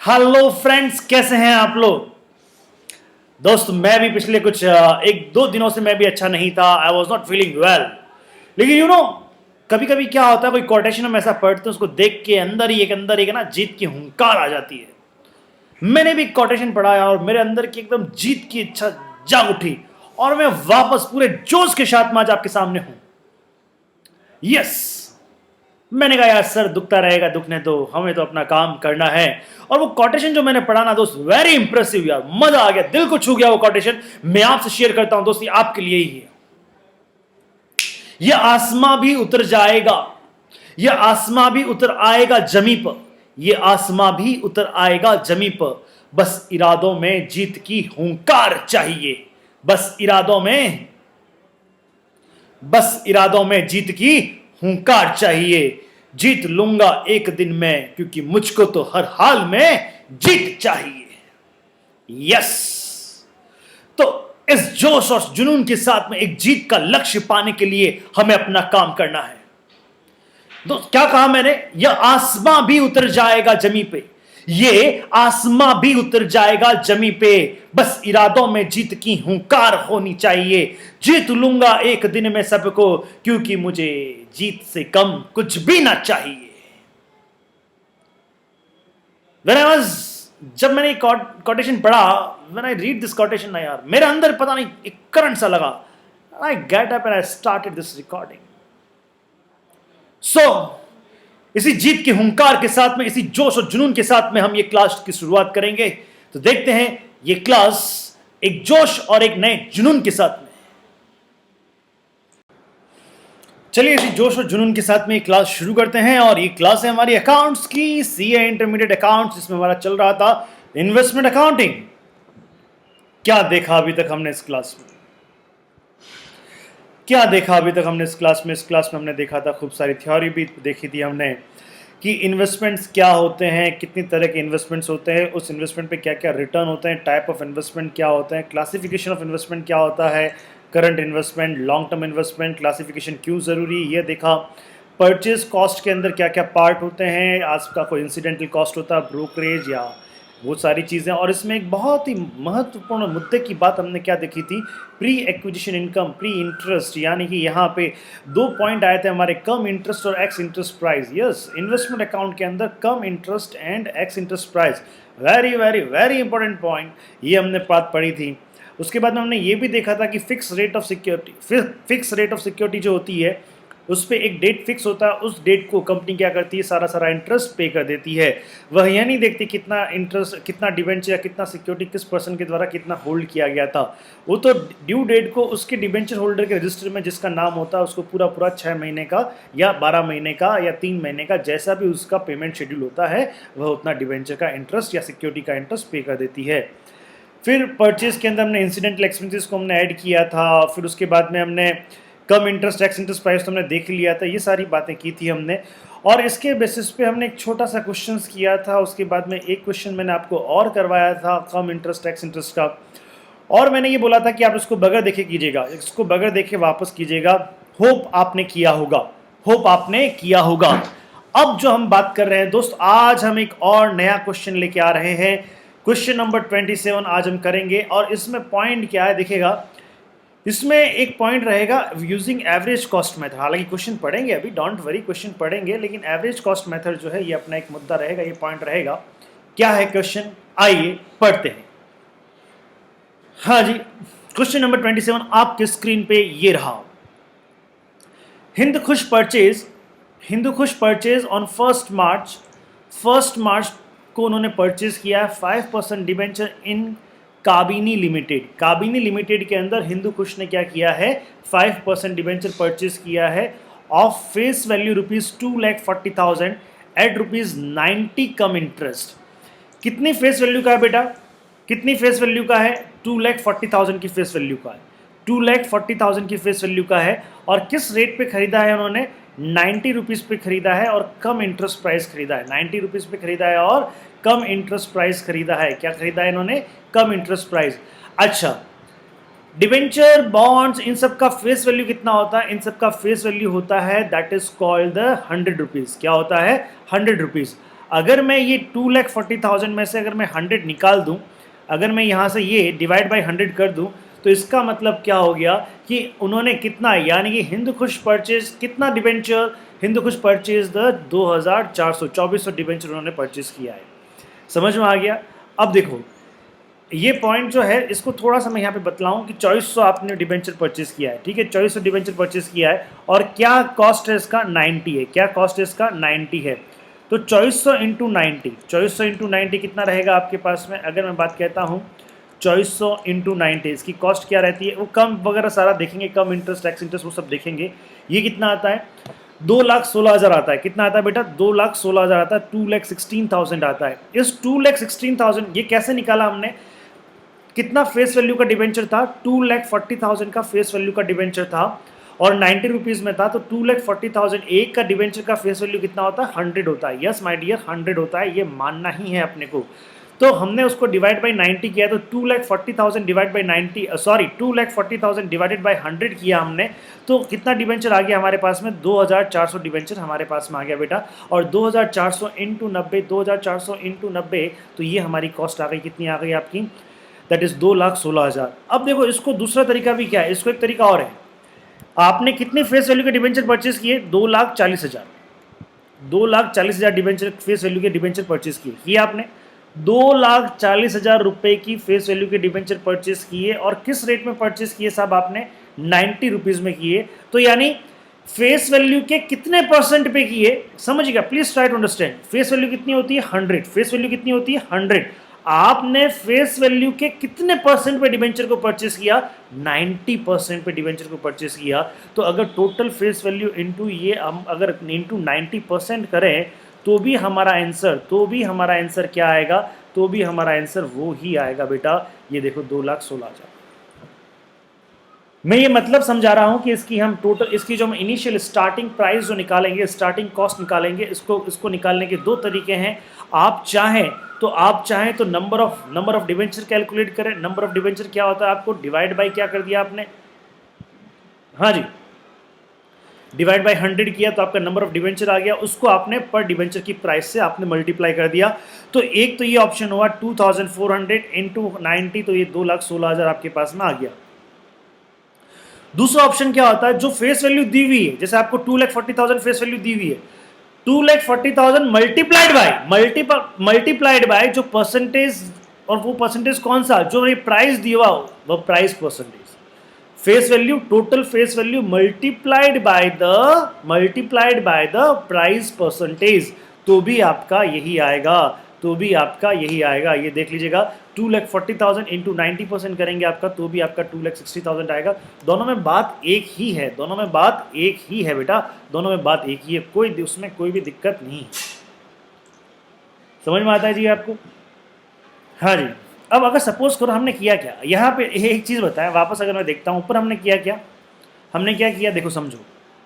Hello friends, कैसे हैं आप लोग। दोस्त मैं भी पिछले कुछ एक दो दिनों से मैं भी अच्छा नहीं था। I was not feeling well. लेकिन कभी कभी क्या होता है, कोई कोटेशन हम ऐसा पढ़ते हैं, उसको देख के अंदर ही एक ना जीत की हुंकार आ जाती है। मैंने भी कोटेशन पढ़ा है और मेरे अंदर की एकदम जीत की इच्छा जाग उठी और मैं वापस पूरे जोश के साथ में आज आपके सामने हूं। यस, मैंने कहा यार सर दुखता रहेगा, दुखने दो, हमें तो अपना काम करना है। और वो कोटेशन जो मैंने पढ़ा ना दोस्त, वेरी इंप्रेसिव यार, मजा आ गया, दिल को छू गया वो कोटेशन। मैं आपसे शेयर करता हूं दोस्त, ये आपके लिए ही है। ये आसमां भी उतर जाएगा, ये आसमां भी उतर आएगा जमी पर, ये आसमां भी उतर आएगा जमी पर, बस इरादों में जीत की हुंकार चाहिए। बस इरादों में बस इरादों में जीत की हुंकार चाहिए। जीत लूंगा एक दिन में, क्योंकि मुझको तो हर हाल में जीत चाहिए। यस, तो इस जोश और जुनून के साथ में एक जीत का लक्ष्य पाने के लिए हमें अपना काम करना है। तो क्या कहा मैंने, यह आसमां भी उतर जाएगा जमी पे, ये आसमां भी उतर जाएगा जमी पे, बस इरादों में जीत की हुंकार होनी चाहिए। जीत लूंगा एक दिन में सबको, क्योंकि मुझे जीत से कम कुछ भी ना चाहिए। When I was, जब मैंने कोटेशन पढ़ा, when I read this quotation ना यार, मेरे अंदर पता नहीं एक करंट सा लगा। I get up and I started this recording. So इसी जीत के हुंकार के साथ में, इसी जोश और जुनून के साथ में हम ये क्लास की शुरुआत करेंगे। तो देखते हैं ये क्लास एक जोश और एक नए जुनून के साथ में। चलिए इसी जोश और जुनून के साथ में ये क्लास शुरू करते हैं। और ये क्लास है हमारी अकाउंट्स की, सीए इंटरमीडिएट अकाउंट्स, जिसमें हमारा चल रहा था इन्वेस्टमेंट अकाउंटिंग। क्या देखा अभी तक हमने इस क्लास में, क्या देखा अभी तक हमने इस क्लास में। इस क्लास में हमने देखा था, खूब सारी थ्योरी भी देखी थी हमने, कि इन्वेस्टमेंट्स क्या होते हैं, कितनी तरह के इन्वेस्टमेंट्स होते हैं, उस इन्वेस्टमेंट पे क्या क्या रिटर्न होते हैं, टाइप ऑफ इन्वेस्टमेंट क्या होते हैं, क्लासिफिकेशन ऑफ इन्वेस्टमेंट क्या होता है, current investment, long term investment, classification क्यों ज़रूरी, ये देखा। परचेज कॉस्ट के अंदर क्या क्या पार्ट होते हैं, आज का कोई इंसिडेंटल कॉस्ट होता है, ब्रोकरेज या वो सारी चीज़ें। और इसमें एक बहुत ही महत्वपूर्ण मुद्दे की बात हमने क्या देखी थी, pre acquisition income, pre interest, यानी कि यहाँ पे दो पॉइंट आए थे हमारे, कम इंटरेस्ट और ex interest price. Yes, investment account के अंदर cum interest and ex interest price, very very very important point, ये हमने बात पढ़ी थी। उसके बाद में हमने ये भी देखा था कि फिक्स रेट ऑफ सिक्योरिटी जो होती है, उस पर एक डेट फिक्स होता है, उस डेट को कंपनी क्या करती है, सारा इंटरेस्ट पे कर देती है। वह यह नहीं देखती कितना इंटरेस्ट, कितना डिबेंचर या कितना सिक्योरिटी किस पर्सन के द्वारा कितना होल्ड किया गया था। वो तो ड्यू डेट को उसके डिबेंचर होल्डर के रजिस्टर में जिसका नाम होता है, उसको पूरा 6 महीने का या 12 महीने का या 3 महीने का, जैसा भी उसका पेमेंट शेड्यूल होता है, वह उतना डिबेंचर का इंटरेस्ट या सिक्योरिटी का इंटरेस्ट पे कर देती है। फिर परचेज के अंदर हमने इंसिडेंटल एक्सपेंसेस को हमने ऐड किया था। फिर उसके बाद में हमने कम इंटरेस्ट एक्स इंटरेस्ट प्राइस तो हमने देख लिया था, ये सारी बातें की थी हमने। और इसके बेसिस पे हमने एक छोटा सा क्वेश्चन किया था। उसके बाद में एक क्वेश्चन मैंने आपको और करवाया था कम इंटरेस्ट एक्स इंटरेस्ट का, और मैंने ये बोला था कि आप इसको बगैर देखे कीजिएगा, इसको बगैर देखे वापस कीजिएगा। होप आपने किया होगा, होप आपने किया होगा। अब जो हम बात कर रहे हैं दोस्त, आज हम एक और नया क्वेश्चन लेके आ रहे हैं, क्वेश्चन नंबर 27 आज हम करेंगे। और इसमें पॉइंट क्या है देखिएगा, इसमें एक पॉइंट रहेगा यूजिंग एवरेज कॉस्ट मेथड। हालांकि क्वेश्चन पढ़ेंगे अभी, डोंट वरी, क्वेश्चन पढ़ेंगे, लेकिन एवरेज कॉस्ट मेथड जो है ये अपना एक मुद्दा रहेगा, ये पॉइंट रहेगा। क्या है क्वेश्चन, आइए पढ़ते हैं। हाँ जी, क्वेश्चन नंबर 27 आपके स्क्रीन पे ये रहा। हिंदुखुश परचेज ऑन 1 मार्च को उन्होंने परचेज किया है 5% डिबेंचर इन काबिनी लिमिटेड। काबिनी लिमिटेड के अंदर हिंदुखुश ने क्या किया है, 5% डिबेंचर परचेज किया है of face value ₹2,40,000 at ₹90 cum interest. कितनी फेस वैल्यू का है बेटा, कितनी फेस वैल्यू का है, 2,40,000 की फेस वैल्यू का है, 2,40,000 की फेस वैल्यू का है। और किस रेट पे खरीदा है उन्होंने, 90 रुपीज़ पे खरीदा है और कम इंटरेस्ट प्राइस खरीदा है। 90 रुपीज़ पे खरीदा है और कम इंटरेस्ट प्राइस खरीदा है। क्या खरीदा है इन्होंने, कम इंटरेस्ट प्राइस। अच्छा, डिबेंचर, बॉन्ड्स, इन सब का फेस वैल्यू कितना होता है, इन सब का फेस वैल्यू होता है that is called the 100 rupees. क्या होता है, 100 रुपीज़। अगर मैं ये 2,40,000 में से अगर मैं 100 निकाल दूं, अगर मैं यहाँ से ये डिवाइड बाई 100 कर दूं, तो इसका मतलब क्या हो गया कि उन्होंने कितना, यानी कि हिंद कुश परचेज कितना debenture, Hind Kush purchase the 2400 debenture उन्होंने परचेज किया है। समझ में आ गया। अब देखो ये पॉइंट जो है इसको थोड़ा सा मैं यहाँ पे बतलाऊं कि 2400 आपने डिबेंचर परचेज किया है, ठीक है, 2400 डिबेंचर परचेज किया है और क्या कॉस्ट है इसका, 90 है। क्या कॉस्ट है इसका, 90 है। तो 2400 इंटू 90, 2400 इंटू 90 कितना रहेगा आपके पास में, अगर मैं बात कहता हूँ 2400 इंटू 90, इसकी कॉस्ट क्या रहती है, वो कम वगैरह सारा देखेंगे, कम इंटरेस्ट, टैक्स इंटरेस्ट, वो सब देखेंगे। ये कितना आता है, 2,16,000 आता है। कितना आता है बेटा, 2,16,000 आता है, 2,16,000 आता है। इस 2,16,000 ये कैसे निकाला हमने, कितना फेस वैल्यू का डिबेंचर था, 2,40,000 का फेस वैल्यू का डिबेंचर था और 90 रुपीज़ में था, तो 2,40,000 एक का डिबेंचर का फेस वैल्यू कितना होता है, 100 होता है। यस माय डियर, 100 होता है, ये मानना ही है अपने को। तो हमने उसको डिवाइड बाई 90 किया, तो 2,40,000 divide by 90, sorry 2,40,000 divided by 100 किया हमने, तो कितना डिबेंचर आ गया हमारे पास में, 2,400 डिबेंचर हमारे पास में आ गया बेटा। और 2,400 इंटू 90, 2,400 इंटू 90, तो ये हमारी कॉस्ट आ गई, कितनी आ गई आपकी, दैट इज 2,16,000। अब देखो इसको दूसरा तरीका भी क्या है, इसको एक तरीका और है, आपने कितने फेस वैल्यू के डिबेंचर परचेज किए, 2,40,000, 2,40,000 डिबेंचर फेस वैल्यू के डिबेंचर परचेज किए आपने, 2,40,000 रुपए की फेस वैल्यू के डिबेंचर परचेज किए और किस रेट में परचेज किए साहब आपने, 90 रुपीज में किए। तो यानी फेस वैल्यू के कितने परसेंट पे किए, समझिएगा please try to understand. Face value कितनी होती है, 100, फेस वैल्यू कितनी होती है, 100, आपने फेस वैल्यू के कितने परसेंट पे डिबेंचर को परचेस किया, 90% पे डिबेंचर को परचेस किया। तो अगर टोटल फेस वैल्यू इंटू ये हम अगर इंटू 90% करें तो भी हमारा आंसर क्या आएगा, तो भी हमारा आंसर वो ही आएगा बेटा, ये देखो 2,16,000। मैं ये मतलब समझा रहा हूं कि इसकी हम टोटल, इसकी जो हम इनिशियल स्टार्टिंग प्राइस जो निकालेंगे, स्टार्टिंग कॉस्ट निकालेंगे, इसको निकालने के दो तरीके हैं। आप चाहें तो नंबर ऑफ डिबेंचर कैलकुलेट करें। नंबर ऑफ डिबेंचर क्या होता है, आपको डिवाइड बाय क्या कर दिया आपने, हाँ जी, डिवाइड बाय 100 किया तो आपका नंबर ऑफ डिबेंचर आ गया, उसको आपने पर डिबेंचर की प्राइस से आपने मल्टीप्लाई कर दिया। तो एक तो ये ऑप्शन हुआ 2,400 इंटू 90, तो ये 2,16,000 आपके पास में आ गया। दूसरा ऑप्शन क्या होता है, जो फेस वैल्यू दी हुई है, जैसे आपको 2,40,000 फेस वैल्यू दी हुई है, 2,40,000 मल्टीप्लाइड बाय जो परसेंटेज, और वो परसेंटेज कौन सा, जो ये प्राइस दिया हुआ वो price percentage, face value, total face value multiplied by the price percentage, तो भी आपका यही आएगा, ये देख लीजिएगा। 2,40,000 इंटू 90% करेंगे आपका, तो भी आपका 2,60,000 आएगा। दोनों में बात एक ही है बेटा, दोनों में बात एक ही है, उसमें कोई भी दिक्कत नहीं है। समझ में आता है जी आपको, हाँ जी। अब अगर सपोज करो हमने किया क्या यहाँ पे, एक चीज़ बताएं वापस, अगर मैं देखता हूँ ऊपर हमने किया क्या, देखो समझो,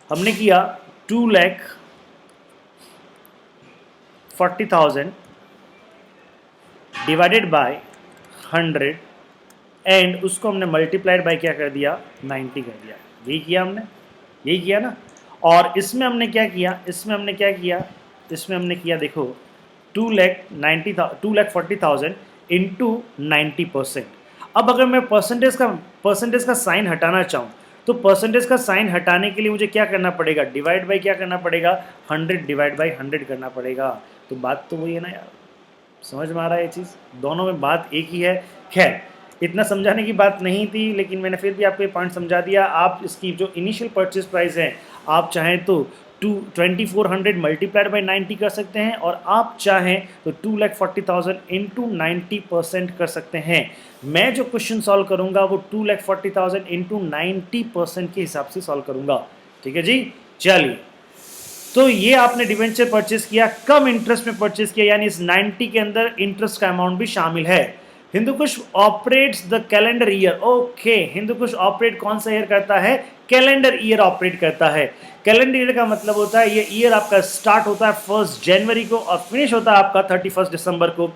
हमने किया 2,40,000 डिवाइडेड बाय 100 एंड उसको हमने मल्टीप्लाइड बाय क्या कर दिया, 90 कर दिया। यही किया ना। और इसमें हमने क्या किया, देखो 2,40,000 इंटू 90%। अब अगर मैं परसेंटेज का साइन हटाना चाहूँ, तो परसेंटेज का साइन हटाने के लिए मुझे क्या करना पड़ेगा, डिवाइड बाय क्या करना पड़ेगा, 100 डिवाइड बाय 100 करना पड़ेगा। तो बात तो वही है ना यार, समझ में आ रहा है ये चीज़, दोनों में बात एक ही है। खैर इतना समझाने की बात नहीं थी, लेकिन मैंने फिर भी आपको ये पॉइंट समझा दिया। आप इसकी जो इनिशियल परचेज प्राइस है, आप चाहें तो 2,2400 मल्टीप्लाइड बाई 90 कर सकते हैं, और आप चाहें तो 2,40,000 इंटू 90% कर सकते हैं। मैं जो क्वेश्चन सॉल्व करूंगा वो 2,40,000 इंटू 90% के हिसाब से सॉल्व करूंगा। ठीक है जी, चलिए। तो ये आपने डिवेंचर परचेज किया, कम इंटरेस्ट में परचेज किया, यानी इस 90 के अंदर इंटरेस्ट का अमाउंट भी शामिल है। Hindu Kush operates the calendar year. Okay, Hindu Kush operate कौन सा ईयर करता है, कैलेंडर ईयर ऑपरेट करता है। कैलेंडर ईयर का मतलब होता है ये ईयर आपका स्टार्ट होता है 1 जनवरी को और फिनिश होता है आपका 31 दिसंबर को।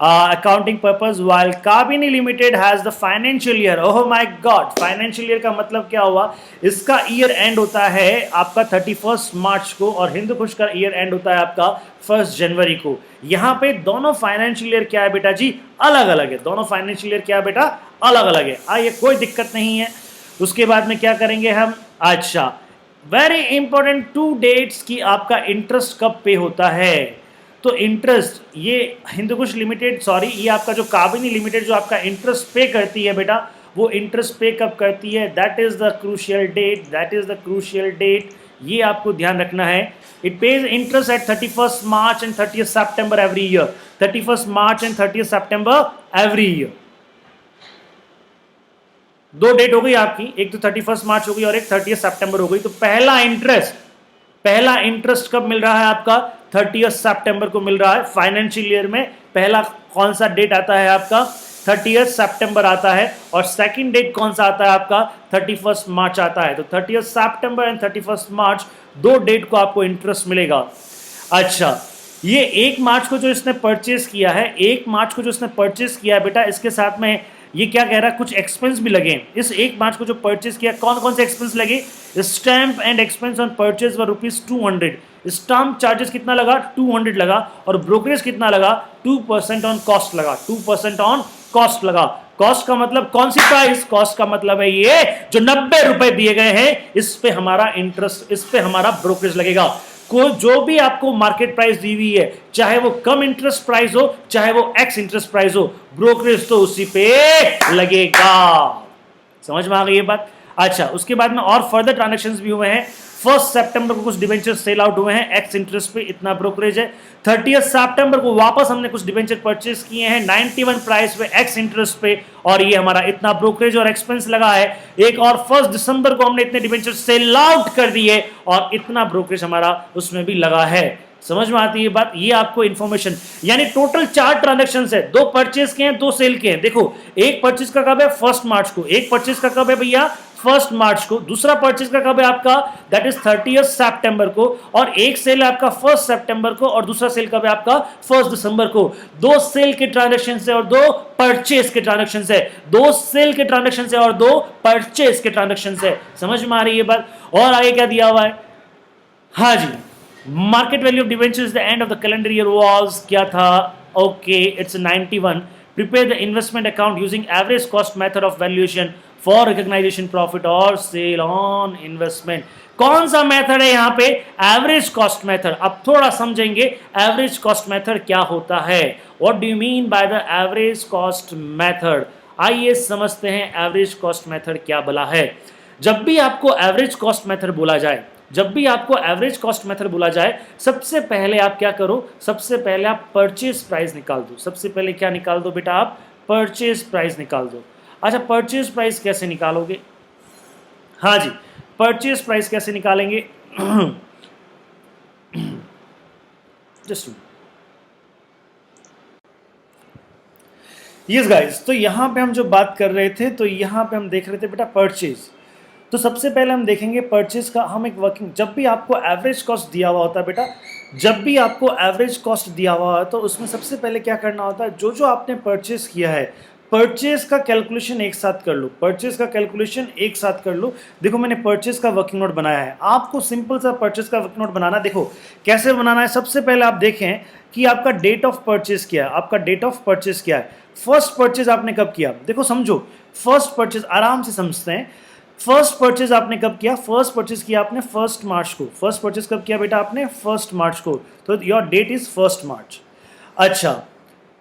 Accounting purpose, while Kabini limited has the financial year, oh my God, financial year का मतलब क्या हुआ, इसका ईयर एंड होता है आपका 31 मार्च को और हिंदुकुश का ईयर एंड होता है आपका 1 जनवरी को। यहां पे दोनों फाइनेंशियल ईयर क्या है बेटा जी, अलग अलग है, दोनों फाइनेंशियल ईयर क्या है बेटा, अलग अलग है। आइए कोई दिक्कत नहीं है। उसके बाद में क्या करेंगे हम, अच्छा वेरी इंपॉर्टेंट 2 डेट्स की आपका इंटरेस्ट कब पे होता है। तो इंटरेस्ट ये हिंदुकुश लिमिटेड, सॉरी ये आपका जो काबिनी लिमिटेड जो आपका इंटरेस्ट पे करती है बेटा, वो इंटरेस्ट पे कब करती है, that is the crucial date, that is the crucial date, ये आपको ध्यान रखना है। It pays interest at 31 March and 30 सितंबर एवरी ईयर, 31 मार्च एंड 30 सितंबर एवरी ईयर। 2 डेट हो गई आपकी, एक तो 31 मार्च हो गई और एक 30 सितंबर हो गई। तो पहला इंटरेस्ट कब मिल रहा है आपका, 30 सितंबर को मिल रहा है। फाइनेंशियल ईयर में पहला कौन सा डेट आता है आपका, 30 सितंबर आता है, और सेकंड डेट कौन सा आता है आपका, 31 मार्च आता है। तो 30 सितंबर एंड 31 मार्च 2 डेट को आपको इंटरेस्ट मिलेगा। अच्छा, ये 1 मार्च को जो इसने परचेज किया है, 1 मार्च को जो इसने परचेज किया है बेटा, इसके साथ में ये क्या कह रहा है, कुछ एक्सपेंस भी लगे इस 1 मार्च को जो परचेज किया। कौन कौन से एक्सपेंस लगे, stamp and expense on purchase व ₹200, स्टाम्प चार्जेस कितना लगा, 200 लगा, और ब्रोकरेज कितना लगा, 2% ऑन कॉस्ट लगा, 2% ऑन कॉस्ट लगा। कॉस्ट का मतलब कौन सी प्राइस, कॉस्ट का मतलब है ये जो 90 रुपए दिए गए हैं, इस पे हमारा इंटरेस्ट, इस पे हमारा ब्रोकरेज लगेगा। को जो भी आपको मार्केट प्राइस दी हुई है, चाहे वो कम इंटरेस्ट प्राइस हो, चाहे वो एक्स इंटरेस्ट प्राइस हो, ब्रोकरेज तो उसी पे लगेगा। समझ में आ गई ये बात। अच्छा, उसके बाद में और फर्दर ट्रांजैक्शंस भी हुए हैं। 1 सितंबर को कुछ डिबेंचर सेल आउट हुए हैं, एक्स इंटरेस्ट पे इतना ब्रोकरेज है। 30 सितंबर को वापस हमने कुछ डिबेंचर परचेज किए हैं 91 प्राइस पे, एक्स इंटरेस्ट पे, और ये हमारा इतना ब्रोकरेज और एक्सपेंस लगा है। एक और 1 दिसंबर को हमने इतने डिबेंचर सेल आउट कर दिए और इतना ब्रोकरेज हमारा उसमें भी लगा है। समझ में आती है बात, ये आपको इंफॉर्मेशन, यानी टोटल 4 ट्रांजैक्शंस है, 2 परचेज के हैं, 2 सेल के हैं। देखो, एक परचेज का कब है, 1 मार्च को, एक परचेज का कब है भैया, 1 मार्च को, दूसरा परचेज का कब है आपका, दैट इज 30 सितंबर को, और एक सेल है आपका 1 सितंबर को, और दूसरा सेल कब है आपका 1 दिसंबर को। 2 सेल के ट्रांजैक्शन है और 2 परचेज के ट्रांजैक्शन है, 2 सेल के ट्रांजैक्शन है और 2 परचेज के ट्रांजैक्शन है। समझ में आ रही है बात। और आगे क्या दिया हुआ है, हाँ जी, market value of debentures the end of the calendar year was क्या था, okay it's 91। Prepare the investment account using average cost method of valuation for recognisation profit और सेल ऑन इन्वेस्टमेंट। कौन सा मेथड है यहाँ पे, एवरेज कॉस्ट मेथड। अब थोड़ा समझेंगे एवरेज कॉस्ट मेथड क्या होता है, what do you mean by the average cost method. आइए समझते हैं एवरेज कॉस्ट मेथड क्या बोला है। जब भी आपको एवरेज कॉस्ट मेथड बोला जाए, जब भी आपको एवरेज कॉस्ट मेथड बोला जाए, सबसे पहले आप क्या करो, सबसे पहले आप परचेज प्राइस निकाल दो। सबसे पहले क्या निकाल दो बेटा, आप परचेज प्राइस निकाल दो। अच्छा, परचेज प्राइस कैसे निकालोगे, हाँ जी, परचेज प्राइस कैसे निकालेंगे, जस्ट यस गाइस, तो यहां पे हम जो बात कर रहे थे, तो यहां पे हम देख रहे थे बेटा परचेज। तो सबसे पहले हम देखेंगे परचेज का हम एक वर्किंग, जब भी आपको एवरेज कॉस्ट दिया हुआ होता है बेटा, जब भी आपको एवरेज कॉस्ट दिया हुआ है, तो उसमें सबसे पहले क्या करना होता है, जो जो आपने परचेज किया है, परचेज का कैलकुलेशन एक साथ कर लो, परचेज का कैलकुलेशन एक साथ कर लो। देखो, मैंने परचेज का वर्किंग नोट बनाया है, आपको सिंपल सा परचेज का वर्किंग नोट बनाना। देखो कैसे बनाना है, सबसे पहले आप देखें कि आपका डेट ऑफ परचेज क्या है, आपका डेट ऑफ परचेज क्या है, फर्स्ट परचेज आपने कब किया। देखो समझो, फर्स्ट परचेज आराम से समझते हैं। फर्स्ट परचेज आपने कब किया, फर्स्ट परचेज किया आपने 1 मार्च को। फर्स्ट परचेज कब किया बेटा आपने, 1 मार्च को, तो योर डेट इज 1 मार्च। अच्छा,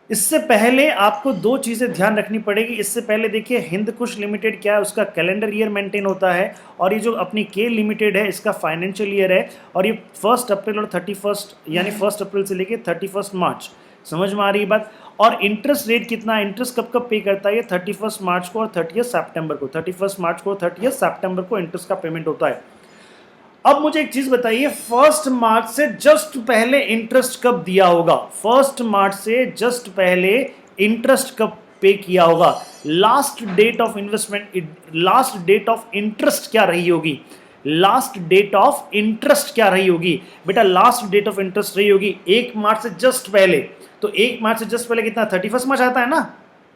इससे पहले आपको 2 चीजें ध्यान रखनी पड़ेगी। इससे पहले देखिए, हिंदकुश लिमिटेड क्या है, उसका कैलेंडर ईयर मेंटेन होता है, और ये जो अपनी के लिमिटेड है, इसका फाइनेंशियल ईयर है, और ये 1 अप्रैल और 31 यानी 1 अप्रैल से लेके 31 मार्च। समझ में आ रही है बात। और इंटरेस्ट रेट कितना, इंटरेस्ट कब कब पे करता है, 31 मार्च को और 30 सितंबर को, 31 मार्च को और 30 सितंबर को इंटरेस्ट का पेमेंट होता है। अब मुझे एक चीज बताइए, 1 मार्च से जस्ट पहले इंटरेस्ट कब दिया होगा, 1 मार्च से जस्ट पहले इंटरेस्ट कब पे किया होगा, last date of investment, last date of interest क्या रही होगी, लास्ट डेट ऑफ इंटरेस्ट क्या रही होगी बेटा, लास्ट डेट ऑफ इंटरेस्ट रही होगी 1 मार्च से जस्ट पहले। तो 1 मार्च से जस्ट पहले कितना 31 मार्च आता है ना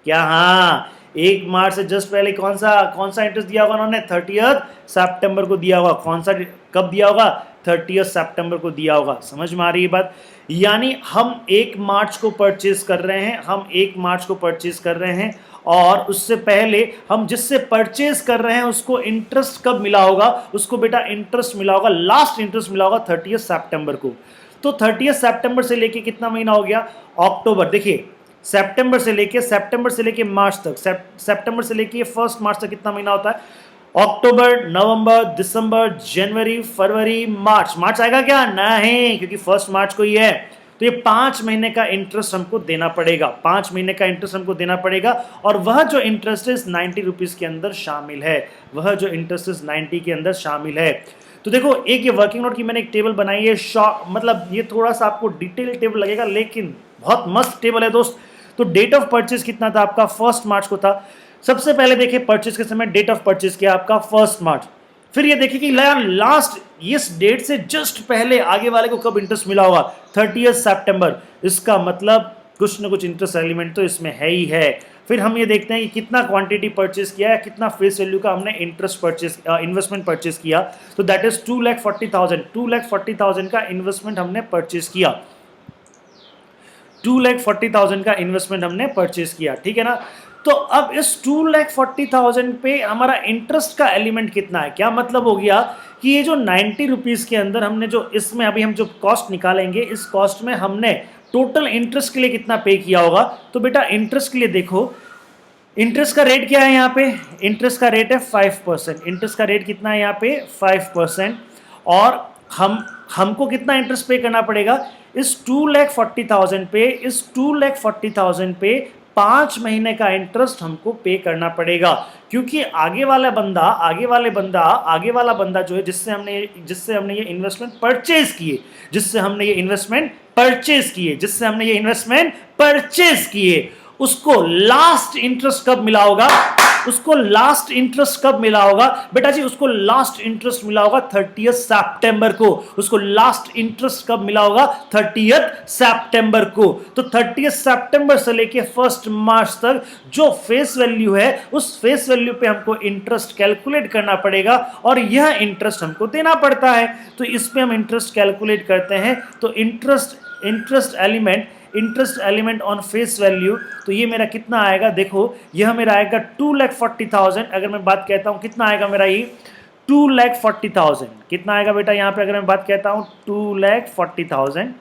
क्या? हाँ, 1 मार्च से जस्ट पहले कौन सा इंटरेस्ट दिया होगा उन्होंने? 30 सितंबर को दिया होगा। कौन सा कब दिया होगा? 30 सितंबर को दिया होगा। समझ में आ रही है बात? यानी हम 1 मार्च को परचेज कर रहे हैं, हम 1 मार्च को परचेज कर रहे हैं, और उससे पहले हम जिससे परचेज कर रहे हैं उसको इंटरेस्ट कब मिला होगा? उसको बेटा इंटरेस्ट मिला होगा, लास्ट इंटरेस्ट मिला होगा 30 सितंबर को। तो 30 सितंबर से लेके कितना महीना हो गया? अक्टूबर। देखिए सितंबर से लेके मार्च तक, सितंबर से लेके 1 मार्च तक कितना महीना होता है? अक्टूबर, नवंबर, दिसंबर, जनवरी, फरवरी, मार्च आएगा क्या? नहीं, क्योंकि 1 मार्च को ही है। तो ये 5 महीने का इंटरेस्ट हमको देना पड़ेगा, 5 महीने का इंटरेस्ट हमको देना पड़ेगा। और वह जो इंटरेस्ट इस 90 रुपीज के अंदर शामिल है, वह जो इंटरेस्ट इस 90 के अंदर शामिल है। तो देखो, एक ये वर्किंग नोट की मैंने एक टेबल बनाई है, मतलब ये थोड़ा सा आपको डिटेल टेबल लगेगा, लेकिन बहुत मस्त टेबल है दोस्त। तो डेट ऑफ परचेज कितना था आपका? 1 मार्च को था। सबसे पहले देखिए परचेज के समय डेट ऑफ परचेज किया आपका 1 मार्च। फिर ये देखिए कि लास्ट इस डेट से जस्ट पहले आगे वाले को कब इंटरेस्ट मिला होगा? 30 सितंबर। इसका मतलब कुछ ना कुछ इंटरेस्ट एलिमेंट तो इसमें है ही है। फिर हम ये देखते हैं कि कितना क्वांटिटी परचेज किया है, कितना फेस वैल्यू का हमने इन्वेस्टमेंट परचेज किया। तो दैट इज 2,40,000, 2,40,000 का इन्वेस्टमेंट हमने परचेज किया, 2,40,000 का इन्वेस्टमेंट हमने परचेज किया, ठीक है ना? तो अब इस 2,40,000 पे हमारा इंटरेस्ट का एलिमेंट कितना है? क्या मतलब हो गया कि ये जो 90 रुपीज के अंदर हमने जो इसमें अभी हम जो कॉस्ट निकालेंगे, इस कॉस्ट में हमने टोटल इंटरेस्ट के लिए कितना पे किया होगा? तो बेटा इंटरेस्ट के लिए देखो, इंटरेस्ट का रेट क्या है यहाँ पे? इंटरेस्ट का रेट है 5%। इंटरेस्ट का रेट कितना है यहाँ पे? 5%। और हमको कितना इंटरेस्ट पे करना पड़ेगा? इस 2,40,000 पे, इस 2,40,000 पे 5 महीने का इंटरेस्ट हमको पे करना पड़ेगा, क्योंकि आगे वाला बंदा जो है जिससे हमने ये इन्वेस्टमेंट परचेज किए, उसको लास्ट इंटरेस्ट कब मिला होगा? बेटा जी उसको लास्ट इंटरेस्ट मिला होगा 30 सितंबर को। उसको लास्ट इंटरेस्ट कब मिला होगा? 30 सितंबर को। तो 30 सितंबर से लेके 1 मार्च तक जो फेस वैल्यू है, उस फेस वैल्यू पे हमको इंटरेस्ट कैलकुलेट करना पड़ेगा, और यह इंटरेस्ट हमको देना पड़ता है। तो इस पे हम इंटरेस्ट कैलकुलेट करते हैं। तो interest element on face value, तो ये मेरा कितना आएगा? देखो यह मेरा आएगा 2,40,000। अगर मैं बात कहता हूं कितना आएगा मेरा ये 2,40,000, कितना आएगा बेटा यहाँ पे? अगर मैं बात कहता हूं 2,40,000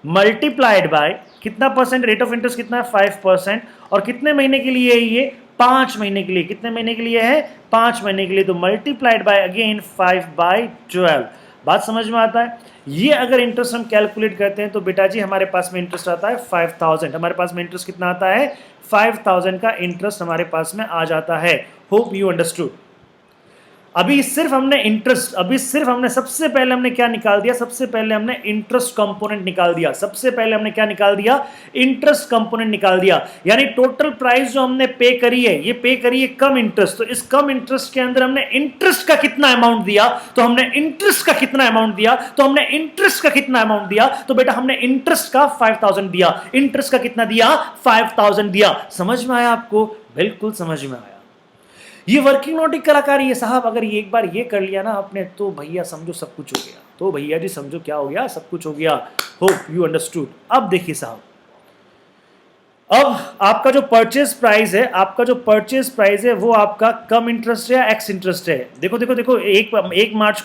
मल्टीप्लाइड बाय कितना परसेंट? रेट ऑफ इंटरेस्ट कितना है? 5%। और कितने महीने के लिए है ये? 5 महीने के लिए। कितने महीने के लिए है? 5 महीने के लिए। तो मल्टीप्लाइड बाय अगेन 5/12। बात समझ में आता है? ये अगर इंटरेस्ट हम कैलकुलेट करते हैं तो बेटा जी हमारे पास में इंटरेस्ट आता है 5,000। हमारे पास में इंटरेस्ट कितना आता है? 5,000 का इंटरेस्ट हमारे पास में आ जाता है। Hope you understood. अभी सिर्फ हमने सबसे पहले हमने क्या निकाल दिया? सबसे पहले हमने इंटरेस्ट कंपोनेंट निकाल दिया। इंटरेस्ट कंपोनेंट निकाल दिया। यानी टोटल प्राइस जो हमने पे करी है, ये पे करी है कम इंटरेस्ट। तो इस कम इंटरेस्ट के अंदर हमने इंटरेस्ट का कितना अमाउंट दिया? तो हमने इंटरेस्ट का कितना अमाउंट दिया? तो बेटा हमने इंटरेस्ट का 5,000 दिया। इंटरेस्ट का कितना दिया? 5,000 दिया। समझ में आया आपको? बिल्कुल समझ में आया। ये वर्किंग नोट की कलाकारी है साहब। अगर ये एक बार ये कर लिया ना आपने, तो भैया समझो सब कुछ हो गया। तो भैया जी समझो क्या हो गया? सब कुछ हो गया। Hope you understood. अब देखिए साहब, अब आपका जो परचेज प्राइस है, वो आपका कम इंटरेस्ट है या एक्स इंटरेस्ट है? देखो 1 मार्च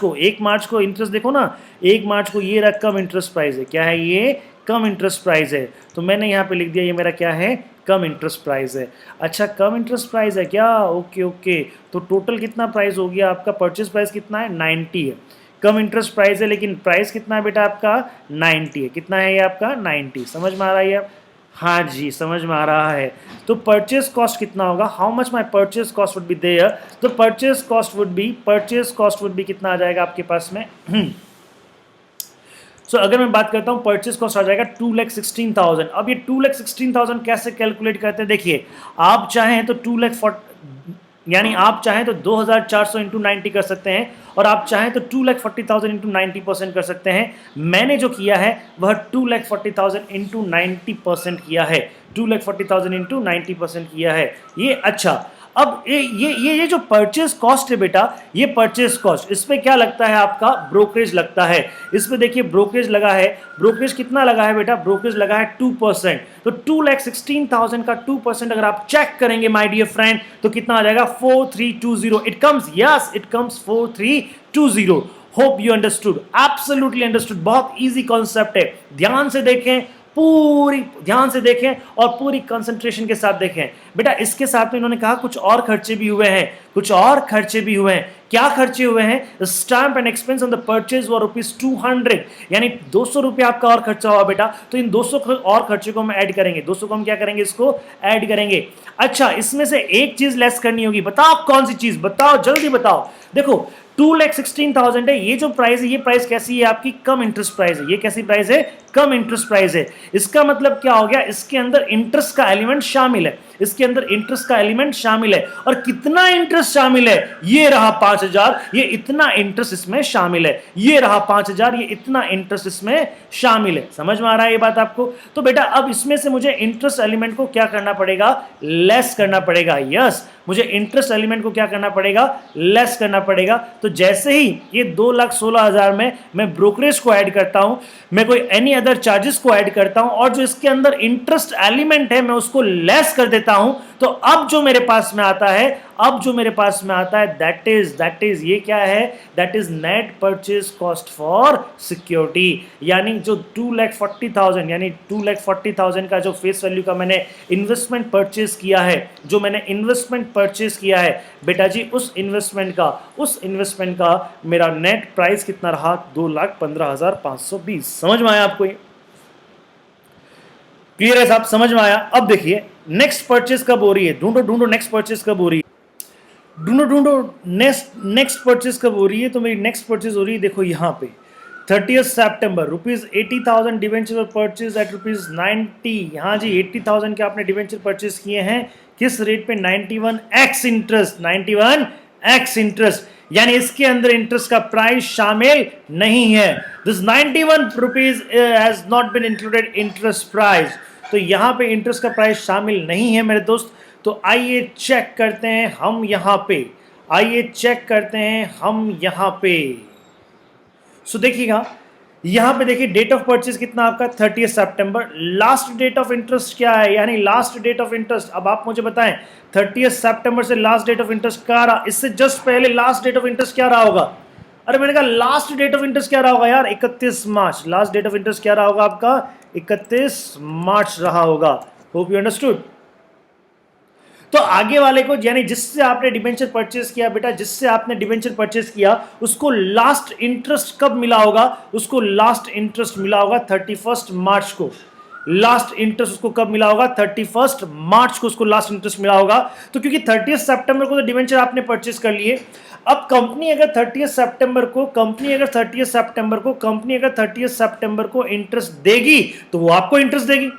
को इंटरेस्ट देखो ना, 1 मार्च को ये रहा कम इंटरेस्ट प्राइस है। क्या है ये? कम इंटरेस्ट प्राइस है। तो मैंने यहाँ पे लिख दिया ये मेरा क्या है? कम इंटरेस्ट प्राइस है। अच्छा, कम इंटरेस्ट प्राइस है क्या? ओके। तो टोटल कितना प्राइस हो गया आपका? परचेज प्राइस कितना है? 90 है। कम इंटरेस्ट प्राइस है, लेकिन प्राइस कितना है बेटा आपका? 90 है। कितना है ये आपका? 90। समझ में आ रहा है? हाँ जी, समझ में आ रहा है। तो परचेज कॉस्ट कितना होगा? How much my purchase cost would be there? तो परचेज कॉस्ट वुड बी कितना आ जाएगा आपके पास में? सो अगर मैं बात करता हूँ परचेज कॉस्ट आ जाएगा 2,16,000। अब ये 2,16,000 कैसे कैलकुलेट करते हैं? देखिए, आप चाहें तो 2,40,000 यानी आप चाहें तो 2,400 इंटू 90 कर सकते हैं, और आप चाहें तो 2,40,000 इंटू 90% कर सकते हैं। मैंने जो किया है वह 2,40,000 इंटू 90% किया है, 2,40,000 इंटू 90% किया है ये। अच्छा, अब ये जो परचेज कॉस्ट है बेटा, ये परचेज कॉस्ट, इस पे क्या लगता है आपका? ब्रोकरेज लगता है। इस पे देखिए ब्रोकरेज लगा है, ब्रोकरेज कितना लगा है बेटा? ब्रोकरेज लगा है 2%। तो 2,16,000 का 2% अगर आप चेक करेंगे माय डियर फ्रेंड तो कितना आ जाएगा? 4320। It comes, yes it comes 4320। Hope you understood, absolutely understood. बहुत इजी कॉन्सेप्ट है, ध्यान से देखें, पूरी ध्यान से देखें और पूरी कंसंट्रेशन के साथ देखें बेटा। इसके साथ में इन्होंने कहा कुछ और खर्चे भी हुए हैं, कुछ और खर्चे भी हुए हैं। क्या खर्चे हुए हैं? Stamp and expense on the purchase व ₹200, यानी 200 रुपया आपका और खर्चा हुआ बेटा। तो इन 200 और खर्चे को हम ऐड करेंगे, 200 को हम क्या करेंगे? इसको ऐड करेंगे। अच्छा, इसमें से एक चीज लेस करनी होगी, बताओ कौन सी चीज? बताओ जल्दी बताओ। देखो 2,16,000 है, ये जो प्राइस है, ये प्राइस कैसी है आपकी? कम इंटरेस्ट प्राइस है। ये कैसी प्राइस है? कम इंटरेस्ट प्राइस है। इसका मतलब क्या हो गया? इसके अंदर इंटरेस्ट का एलिमेंट शामिल है, इसके अंदर इंटरेस्ट का एलिमेंट शामिल है। और कितना इंटरेस्ट शामिल है? ये रहा 5,000, ये इतना इंटरेस्ट इसमें शामिल है। ये रहा 5,000, ये इतना इंटरेस्ट इसमें शामिल है। समझ में आ रहा है ये बात आपको? तो बेटा अब इसमें से मुझे इंटरेस्ट एलिमेंट को क्या करना पड़ेगा? लेस करना पड़ेगा। यस, मुझे इंटरेस्ट एलिमेंट को क्या करना पड़ेगा? लेस करना पड़ेगा। तो जैसे ही ये 2,16,000 में मैं ब्रोकरेज को ऐड करता हूं, मैं कोई एनी अदर चार्जेस को ऐड करता हूं और जो इसके अंदर इंटरेस्ट एलिमेंट है मैं उसको लेस कर देता हूं, तो अब जो मेरे पास में आता है, अब जो मेरे पास में आता है दैट इज ये क्या है? That is net purchase cost for security. यानी जो 2,40,000 यानी 2,40,000 का जो फेस वैल्यू का मैंने इन्वेस्टमेंट परचेज किया है, जो मैंने इन्वेस्टमेंट परचेज किया है बेटा जी, उस इन्वेस्टमेंट का मेरा नेट प्राइस कितना रहा? 2,15,520। समझ में आया आपको? ये क्लियर है साहब? समझ में आया? अब देखिए नेक्स्ट परचेज कब हो रही है? ढूंढो नेक्स्ट परचेज कब हो रही है? ढूंढो नेक्स्ट परचेज कब हो रही है? तो मेरी नेक्स्ट परचेज हो रही है, देखो यहाँ पे 30 सितंबर, ₹80,000 डिवेंचर परचेज एट ₹90। हाँ जी, 80,000 के आपने डिवेंचर परचेज किए हैं, किस रेट पे? 91x interest, 91x interest. यानी इसके अंदर इंटरेस्ट का प्राइस शामिल नहीं है। This 91 rupees has not been included interest price. तो यहां पे इंटरेस्ट का प्राइस शामिल नहीं है मेरे दोस्त। तो आइए चेक करते हैं हम यहां पे, आइए चेक करते हैं हम यहां पे। सो देखिएगा यहां पे, देखिए डेट ऑफ परचेज कितना आपका? 30 सितंबर। लास्ट डेट ऑफ इंटरेस्ट क्या है? यानी लास्ट डेट ऑफ इंटरेस्ट, अब आप मुझे बताएं 30 सितंबर से लास्ट डेट ऑफ इंटरेस्ट क्या रहा? इससे जस्ट पहले लास्ट डेट ऑफ इंटरेस्ट क्या रहा होगा? अरे मैंने कहा लास्ट डेट ऑफ इंटरेस्ट क्या रहा होगा यार? 31 मार्च। लास्ट डेट ऑफ इंटरेस्ट क्या रहा होगा आपका? 31 मार्च रहा होगा। Hope you understood. तो आगे वाले को, यानी जिससे आपने डिबेंचर परचेज किया बेटा, जिससे आपने डिबेंचर परचेज किया, उसको लास्ट इंटरेस्ट कब मिला होगा? उसको लास्ट इंटरेस्ट मिला होगा 31 मार्च को। लास्ट इंटरेस्ट उसको कब मिला होगा? 31 मार्च को उसको लास्ट इंटरेस्ट मिला होगा। तो क्योंकि 30 सितंबर को तो डिबेंचर आपने परचेज कर लिए, अब कंपनी अगर 30 सितंबर को इंटरेस्ट देगी तो वो आपको इंटरेस्ट देगी,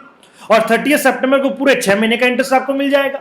और 30 सितंबर को पूरे 6 महीने का इंटरेस्ट आपको मिल जाएगा।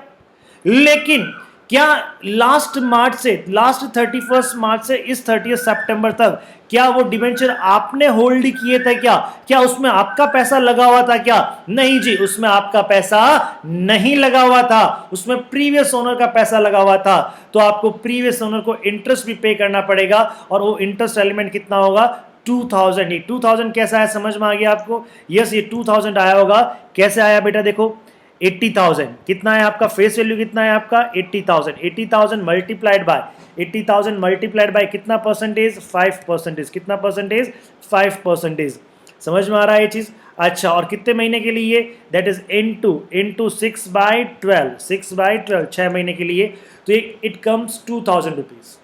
लेकिन क्या लास्ट 31 मार्च से इस 30 सितंबर तक क्या वो डिबेंचर आपने होल्ड किए थे? क्या उसमें आपका पैसा लगा हुआ था क्या? नहीं जी, उसमें आपका पैसा नहीं लगा हुआ था, उसमें प्रीवियस ओनर का पैसा लगा हुआ था। तो आपको प्रीवियस ओनर को इंटरेस्ट भी पे करना पड़ेगा, और वो इंटरेस्ट एलिमेंट कितना होगा? 2000 ही। 2000 कैसा है, समझ में आ गया आपको? यस, ये 2000 आया होगा। कैसे आया बेटा? देखो 80,000 कितना है आपका? फेस वैल्यू कितना है आपका? 80,000। 80,000 मल्टीप्लाइड बाय 80,000 मल्टीप्लाइड बाय कितना परसेंटेज? 5%। कितना परसेंटेज? 5%। समझ में आ रहा है ये चीज? अच्छा, और कितने महीने के लिए? दैट इज इंटू 6/12, 6/12, 6 महीने के लिए। तो इट कम्स 2,000 रुपीज।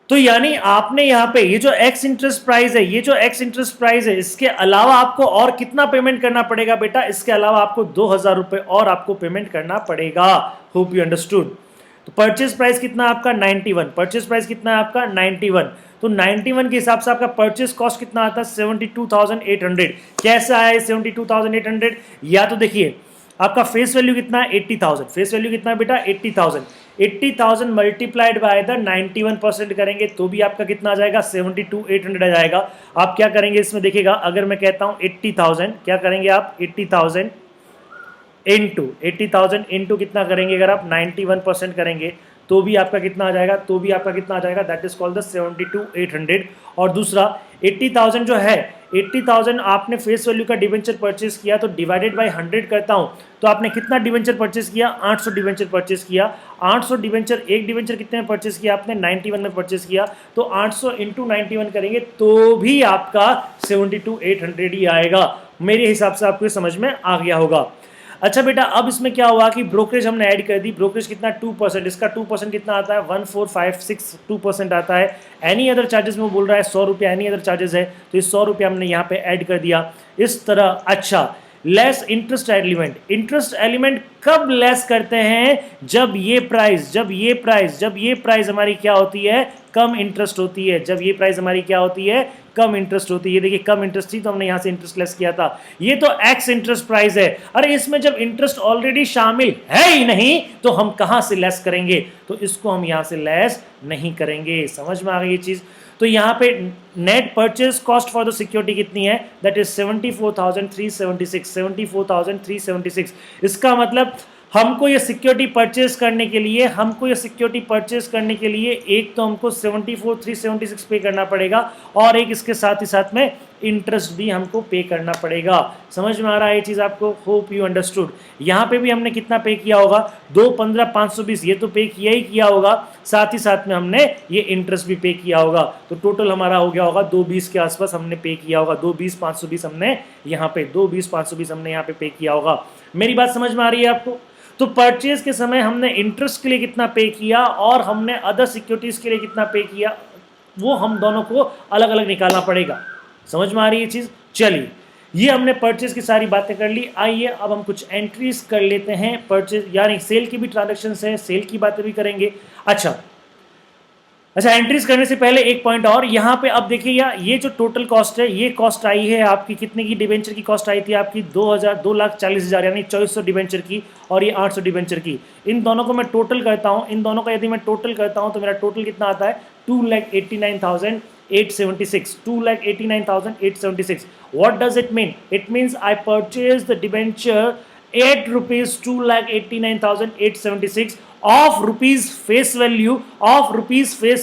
तो यानी आपने यहां पे ये जो एक्स इंटरेस्ट प्राइस है, इसके अलावा आपको और कितना पेमेंट करना पड़ेगा बेटा? इसके अलावा आपको 2,000 रुपए और आपको पेमेंट करना पड़ेगा। Hope you understood. तो परचेज प्राइस कितना है आपका? 91। परचेज प्राइस कितना है आपका? 91। तो 91 के हिसाब से आपका परचेज कॉस्ट कितना आता है? 72,800। कैसे आया है 72,800? या तो देखिए आपका फेस वैल्यू कितना है? 80,000। फेस वैल्यू कितना है बेटा? 80,000। 80,000 मल्टीप्लाइड बाय द 91% करेंगे तो भी आपका कितना आ जाएगा 72,800 आ जाएगा। आप क्या करेंगे इसमें देखिएगा, अगर मैं कहता हूं 80,000, क्या करेंगे आप 80,000 इंटू कितना करेंगे, अगर आप 91% करेंगे तो भी आपका कितना आ जाएगा, दैट इज कॉल्ड द 72,800। और दूसरा 80,000 जो है, 80,000 आपने फेस वैल्यू का डिवेंचर परचेस किया तो डिवाइडेड बाय 100 करता हूं तो आपने कितना डिवेंचर परचेस किया, 800 डिवेंचर परचेस किया। 800 डिवेंचर, एक डिवेंचर कितने में परचेस किया आपने, 91 में परचेस किया, तो 800 इंटू 91 करेंगे तो भी आपका 72,800 ही आएगा। मेरे हिसाब से आपको समझ में आ गया होगा। अच्छा बेटा, अब इसमें क्या हुआ कि ब्रोकरेज हमने ऐड कर दी, ब्रोकरेज कितना 2%, इसका 2% कितना आता है 1456 आता है। एनी अदर चार्जेस में वो बोल रहा है 100 रुपये एनी अदर चार्जेस है, तो ये 100 रुपये हमने यहाँ पे ऐड कर दिया इस तरह। अच्छा, less interest element, interest element कब लेस करते हैं, जब ये प्राइस हमारी क्या होती है, कम इंटरेस्ट होती है, जब ये प्राइस हमारी क्या होती है, कम इंटरेस्ट होती है। देखिए कम इंटरेस्ट थी तो हमने यहां से इंटरेस्ट लेस किया था, ये तो एक्स इंटरेस्ट प्राइस है। अरे इसमें जब इंटरेस्ट ऑलरेडी शामिल है ही नहीं तो हम कहां से लेस करेंगे, तो इसको हम यहां से लेस नहीं करेंगे। समझ में आ गई ये चीज। तो यहाँ पे net purchase cost for the security कितनी है, दैट इज 74,376। इसका मतलब हमको ये सिक्योरिटी परचेज करने के लिए, एक तो हमको 74,376 पे करना पड़ेगा और एक इसके साथ ही साथ में इंटरेस्ट भी हमको पे करना पड़ेगा। समझ में आ रहा है ये चीज आपको, होप यू अंडरस्टूड। यहाँ पे भी हमने कितना पे किया होगा, 215,520, ये तो पे किया ही किया होगा, साथ ही साथ में हमने ये इंटरेस्ट भी पे किया होगा, तो टोटल हमारा हो गया होगा 220 के आसपास हमने पे किया होगा। 220,520 हमने यहाँ पे 220,520 हमने यहाँ पे किया होगा। मेरी बात समझ में आ रही है आपको। तो परचेज के समय हमने इंटरेस्ट के लिए कितना पे किया और हमने अदर सिक्योरिटीज के लिए कितना पे किया, वो हम दोनों को अलग अलग निकालना पड़ेगा। समझ में आ रही है चीज। चलिए, ये हमने परचेज की सारी बातें कर ली। आइए अब हम कुछ एंट्रीज कर लेते हैं परचेज, यानी सेल की भी ट्रांजैक्शन है, सेल की बातें भी करेंगे। अच्छा, एंट्रीज करने से पहले एक पॉइंट और, यहाँ पे अब देखिए ये जो टोटल कॉस्ट है, ये कॉस्ट आई है आपकी कितने की, डिवेंचर की कॉस्ट आई थी आपकी 2,40,000 यानी 2400 डिवेंचर की, और ये 800 डिवेंचर की। इन दोनों को मैं टोटल करता हूँ, इन दोनों का यदि मैं टोटल करता हूँ तो मेरा टोटल कितना आता है 2,89,876। 2,89,876। What does it mean? It means I purchased the debenture at rupees 2,89,876 of rupees face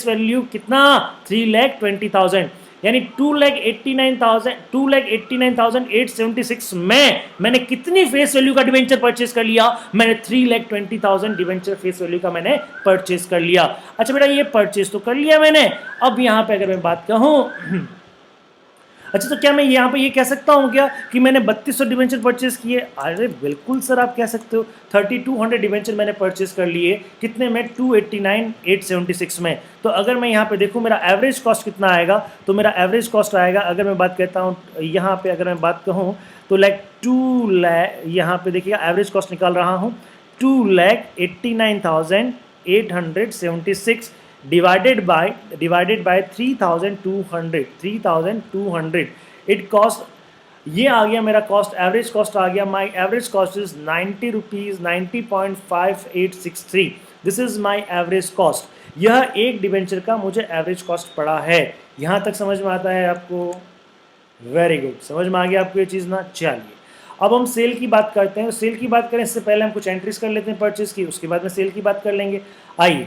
value कितना 3,20,000, यानी 2,89,876 में मैंने कितनी फेस वैल्यू का डिवेंचर परचेस कर लिया, मैंने 3,20,000 डिवेंचर फेस वैल्यू का मैंने परचेस कर लिया। अच्छा बेटा, ये परचेस तो कर लिया मैंने। अब यहां पे अगर मैं बात कहूं अच्छा, तो क्या मैं यहाँ पे ये कह सकता हूँ क्या कि मैंने 3200 डिवेंचर परचेस किए? अरे बिल्कुल सर, आप कह सकते हो। 3200 डिवेंचर मैंने परचेस कर लिए, कितने में 289,876 में। तो अगर मैं यहाँ पे देखूँ मेरा एवरेज कॉस्ट कितना आएगा, तो मेरा एवरेज कॉस्ट आएगा, अगर मैं बात कहता हूँ यहाँ पे, अगर मैं बात कहूँ तो लाइक 2 लाख, यहाँ पे देखिएगा एवरेज कॉस्ट निकाल रहा हूँ 2,89,876 divided by 3,200 it cost, ये आ गया मेरा कॉस्ट, एवरेज कॉस्ट आ गया। माई average cost is 90 rupees 90.5863। This is my average cost. यह एक डिवेंचर का मुझे एवरेज कॉस्ट पड़ा है। यहाँ तक समझ में आता है आपको? वेरी गुड, समझ में आ गया आपको ये चीज़ ना। चलिए अब हम सेल की बात करते हैं। सेल की बात करें इससे पहले हम कुछ एंट्रीज कर लेते हैं परचेज की, उसके बाद में सेल की बात कर लेंगे। आइए,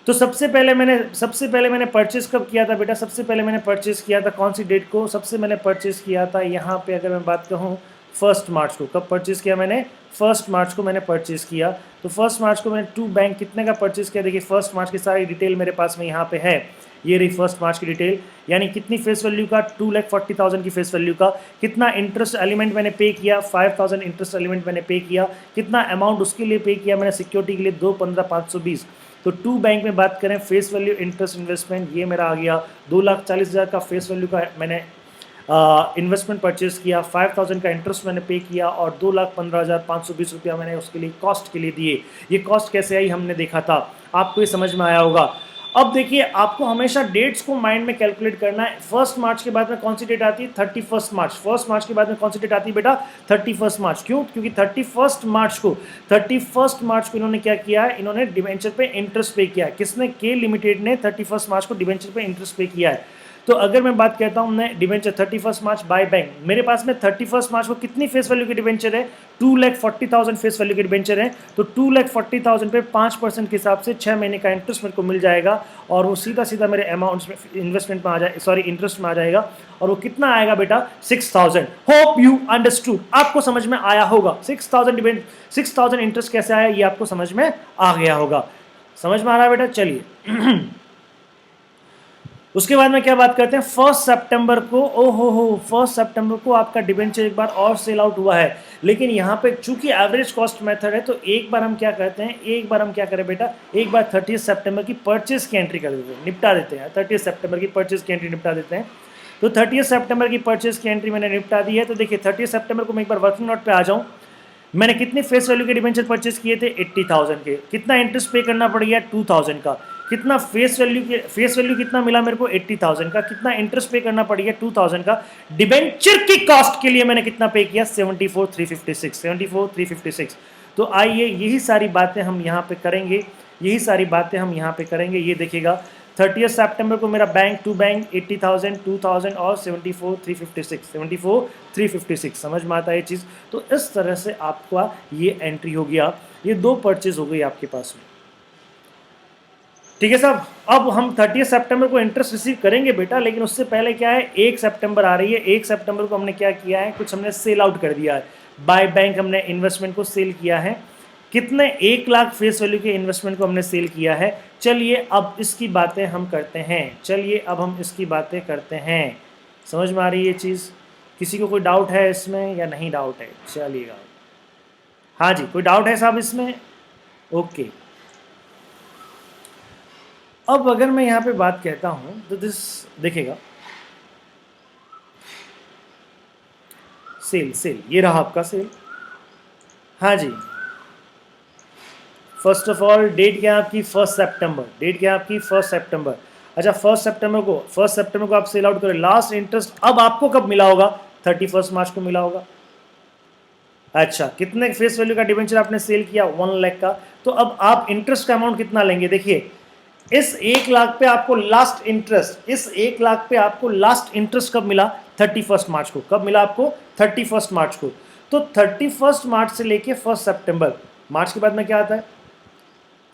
तो सबसे पहले मैंने परचेस कब किया था बेटा? सबसे पहले मैंने परचेस किया था कौन सी डेट को? सबसे मैंने परचेस किया था यहाँ पे, अगर मैं बात कहूँ 1 मार्च को। कब परचेस किया मैंने? 1 मार्च को मैंने परचेस किया। तो 1 मार्च को मैंने 2 बैंक कितने का परचेस किया? देखिए 1 मार्च की सारी डिटेल मेरे पास में यहाँ पे है, ये रही 1 मार्च की डिटेल। यानी कितनी फेस वैल्यू का? 2,40,000 की फेस वैल्यू का। कितना इंटरेस्ट एलिमेंट मैंने पे किया? 5,000 इंटरेस्ट एलिमेंट मैंने पे किया। कितना अमाउंट उसके लिए पे किया मैंने? सिक्योरिटी के लिए 2,15,520। तो 2 बैंक में बात करें, फेस वैल्यू इंटरेस्ट इन्वेस्टमेंट ये मेरा आ गया 2,40,000 का फेस वैल्यू का मैंने इन्वेस्टमेंट परचेस किया, 5,000 का इंटरेस्ट मैंने पे किया और 2,15,520 रुपया मैंने उसके लिए कॉस्ट के लिए दिए। ये कॉस्ट कैसे आई हमने देखा था, आपको ये समझ में आया होगा। अब देखिए आपको हमेशा डेट्स को माइंड में कैलकुलेट करना है। 1 मार्च के बाद में कौन सी डेट आती है? 31 मार्च। 1 मार्च के बाद में कौन सी डेट आती है बेटा? 31 मार्च। क्यों? क्योंकि 31 मार्च को इन्होंने क्या किया है? इन्होंने डिवेंचर पे इंटरेस्ट पे किया है। किसने? के लिमिटेड ने 31 मार्च को डिवेंचर पे इंटरेस्ट पे किया है। तो अगर मैं बात कहता हूं मैं डिवेंचर 31 मार्च बाय बैंक, मेरे पास में 31 मार्च को कितनी फेस वैल्यू की डिवेंचर है? 2,40,000 फेस वैल्यू की डिवेंचर है। तो 2,40,000 पे 5% के हिसाब से 6 महीने का इंटरेस्ट मेरे को मिल जाएगा और वो सीधा सीधा मेरे अमाउंट्स में इन्वेस्टमेंट में आ जाए, सॉरी इंटरेस्ट में आ जाएगा। और वो कितना आएगा बेटा? 6,000। होप यू अंडरस्टूड, आपको समझ में आया होगा। 6,000 इंटरेस्ट कैसे आया ये आपको समझ में आ गया होगा। समझ में आ रहा है बेटा? चलिए उसके बाद में क्या बात करते हैं? 1 सितंबर को, ओहो हो, 1 सितंबर को आपका डिबेंचर एक बार और सेल आउट हुआ है। लेकिन यहाँ पे चूंकि एवरेज कॉस्ट मेथड है तो एक बार हम क्या करते हैं, एक बार हम क्या करें बेटा, एक बार 30 सितंबर की परचेज की एंट्री कर देते हैं, निपटा देते हैं। 30 सितंबर की परचेज की एंट्री निपटा देते हैं। तो 30 सितंबर की परचेज की एंट्री मैंने निपटा दी है। तो देखिए 30 सितंबर को मैं एक बार वर्किंग नोट पे आ जाऊँ। मैंने कितने फेस वैल्यू के डिबेंचर परचेज किए थे? 80,000 के। कितना इंटरेस्ट पे करना पड़ गया? 2,000 का। कितना फेस वैल्यू कितना मिला मेरे को? 80,000 का। कितना इंटरेस्ट पे करना पड़ गया? 2,000 का। डिबेंचर की कॉस्ट के लिए मैंने कितना पे किया? 74,356। तो आइए यही सारी बातें हम यहाँ पे करेंगे, ये देखिएगा 30 सितंबर को मेरा बैंक टू बैंक 80,000, 2,000 और 74,356। समझ में आता है ये चीज़? तो इस तरह से आपका ये एंट्री हो गया, ये 2 परचेज हो गई आपके पास में। ठीक है साहब। अब हम 30 सितंबर को इंटरेस्ट रिसीव करेंगे बेटा, लेकिन उससे पहले क्या है, 1 सितंबर आ रही है। 1 सितंबर को हमने क्या किया है, कुछ हमने सेल आउट कर दिया है। बाय बैंक हमने इन्वेस्टमेंट को सेल किया है। कितने? 1 लाख फेस वैल्यू के इन्वेस्टमेंट को हमने सेल किया है। चलिए अब इसकी बातें हम करते हैं। समझ में आ रही है ये चीज़? किसी को कोई डाउट है इसमें या नहीं डाउट है? चलिएगा। हाँ जी, कोई डाउट है साहब इसमें? ओके। अब अगर मैं यहाँ पे बात कहता हूँ तो देखिएगा, सेल ये रहा आपका सेल। हाँ जी, फर्स्ट ऑफ ऑल डेट क्या है आपकी? 1 सितंबर। अच्छा 1 सितंबर को आप सेल आउट करें। लास्ट इंटरेस्ट अब आपको कब मिला होगा? 31 मार्च को मिला होगा। अच्छा, कितने फेस वैल्यू का डिबेंचर आपने सेल किया? 1 लाख का। तो अब आप इंटरेस्ट का अमाउंट कितना लेंगे? देखिए इस 1 लाख पे आपको लास्ट इंटरेस्ट कब मिला? 31 मार्च को। कब मिला आपको? 31 मार्च को। तो 31 मार्च से लेके 1 सितंबर, मार्च के बाद में क्या आता है?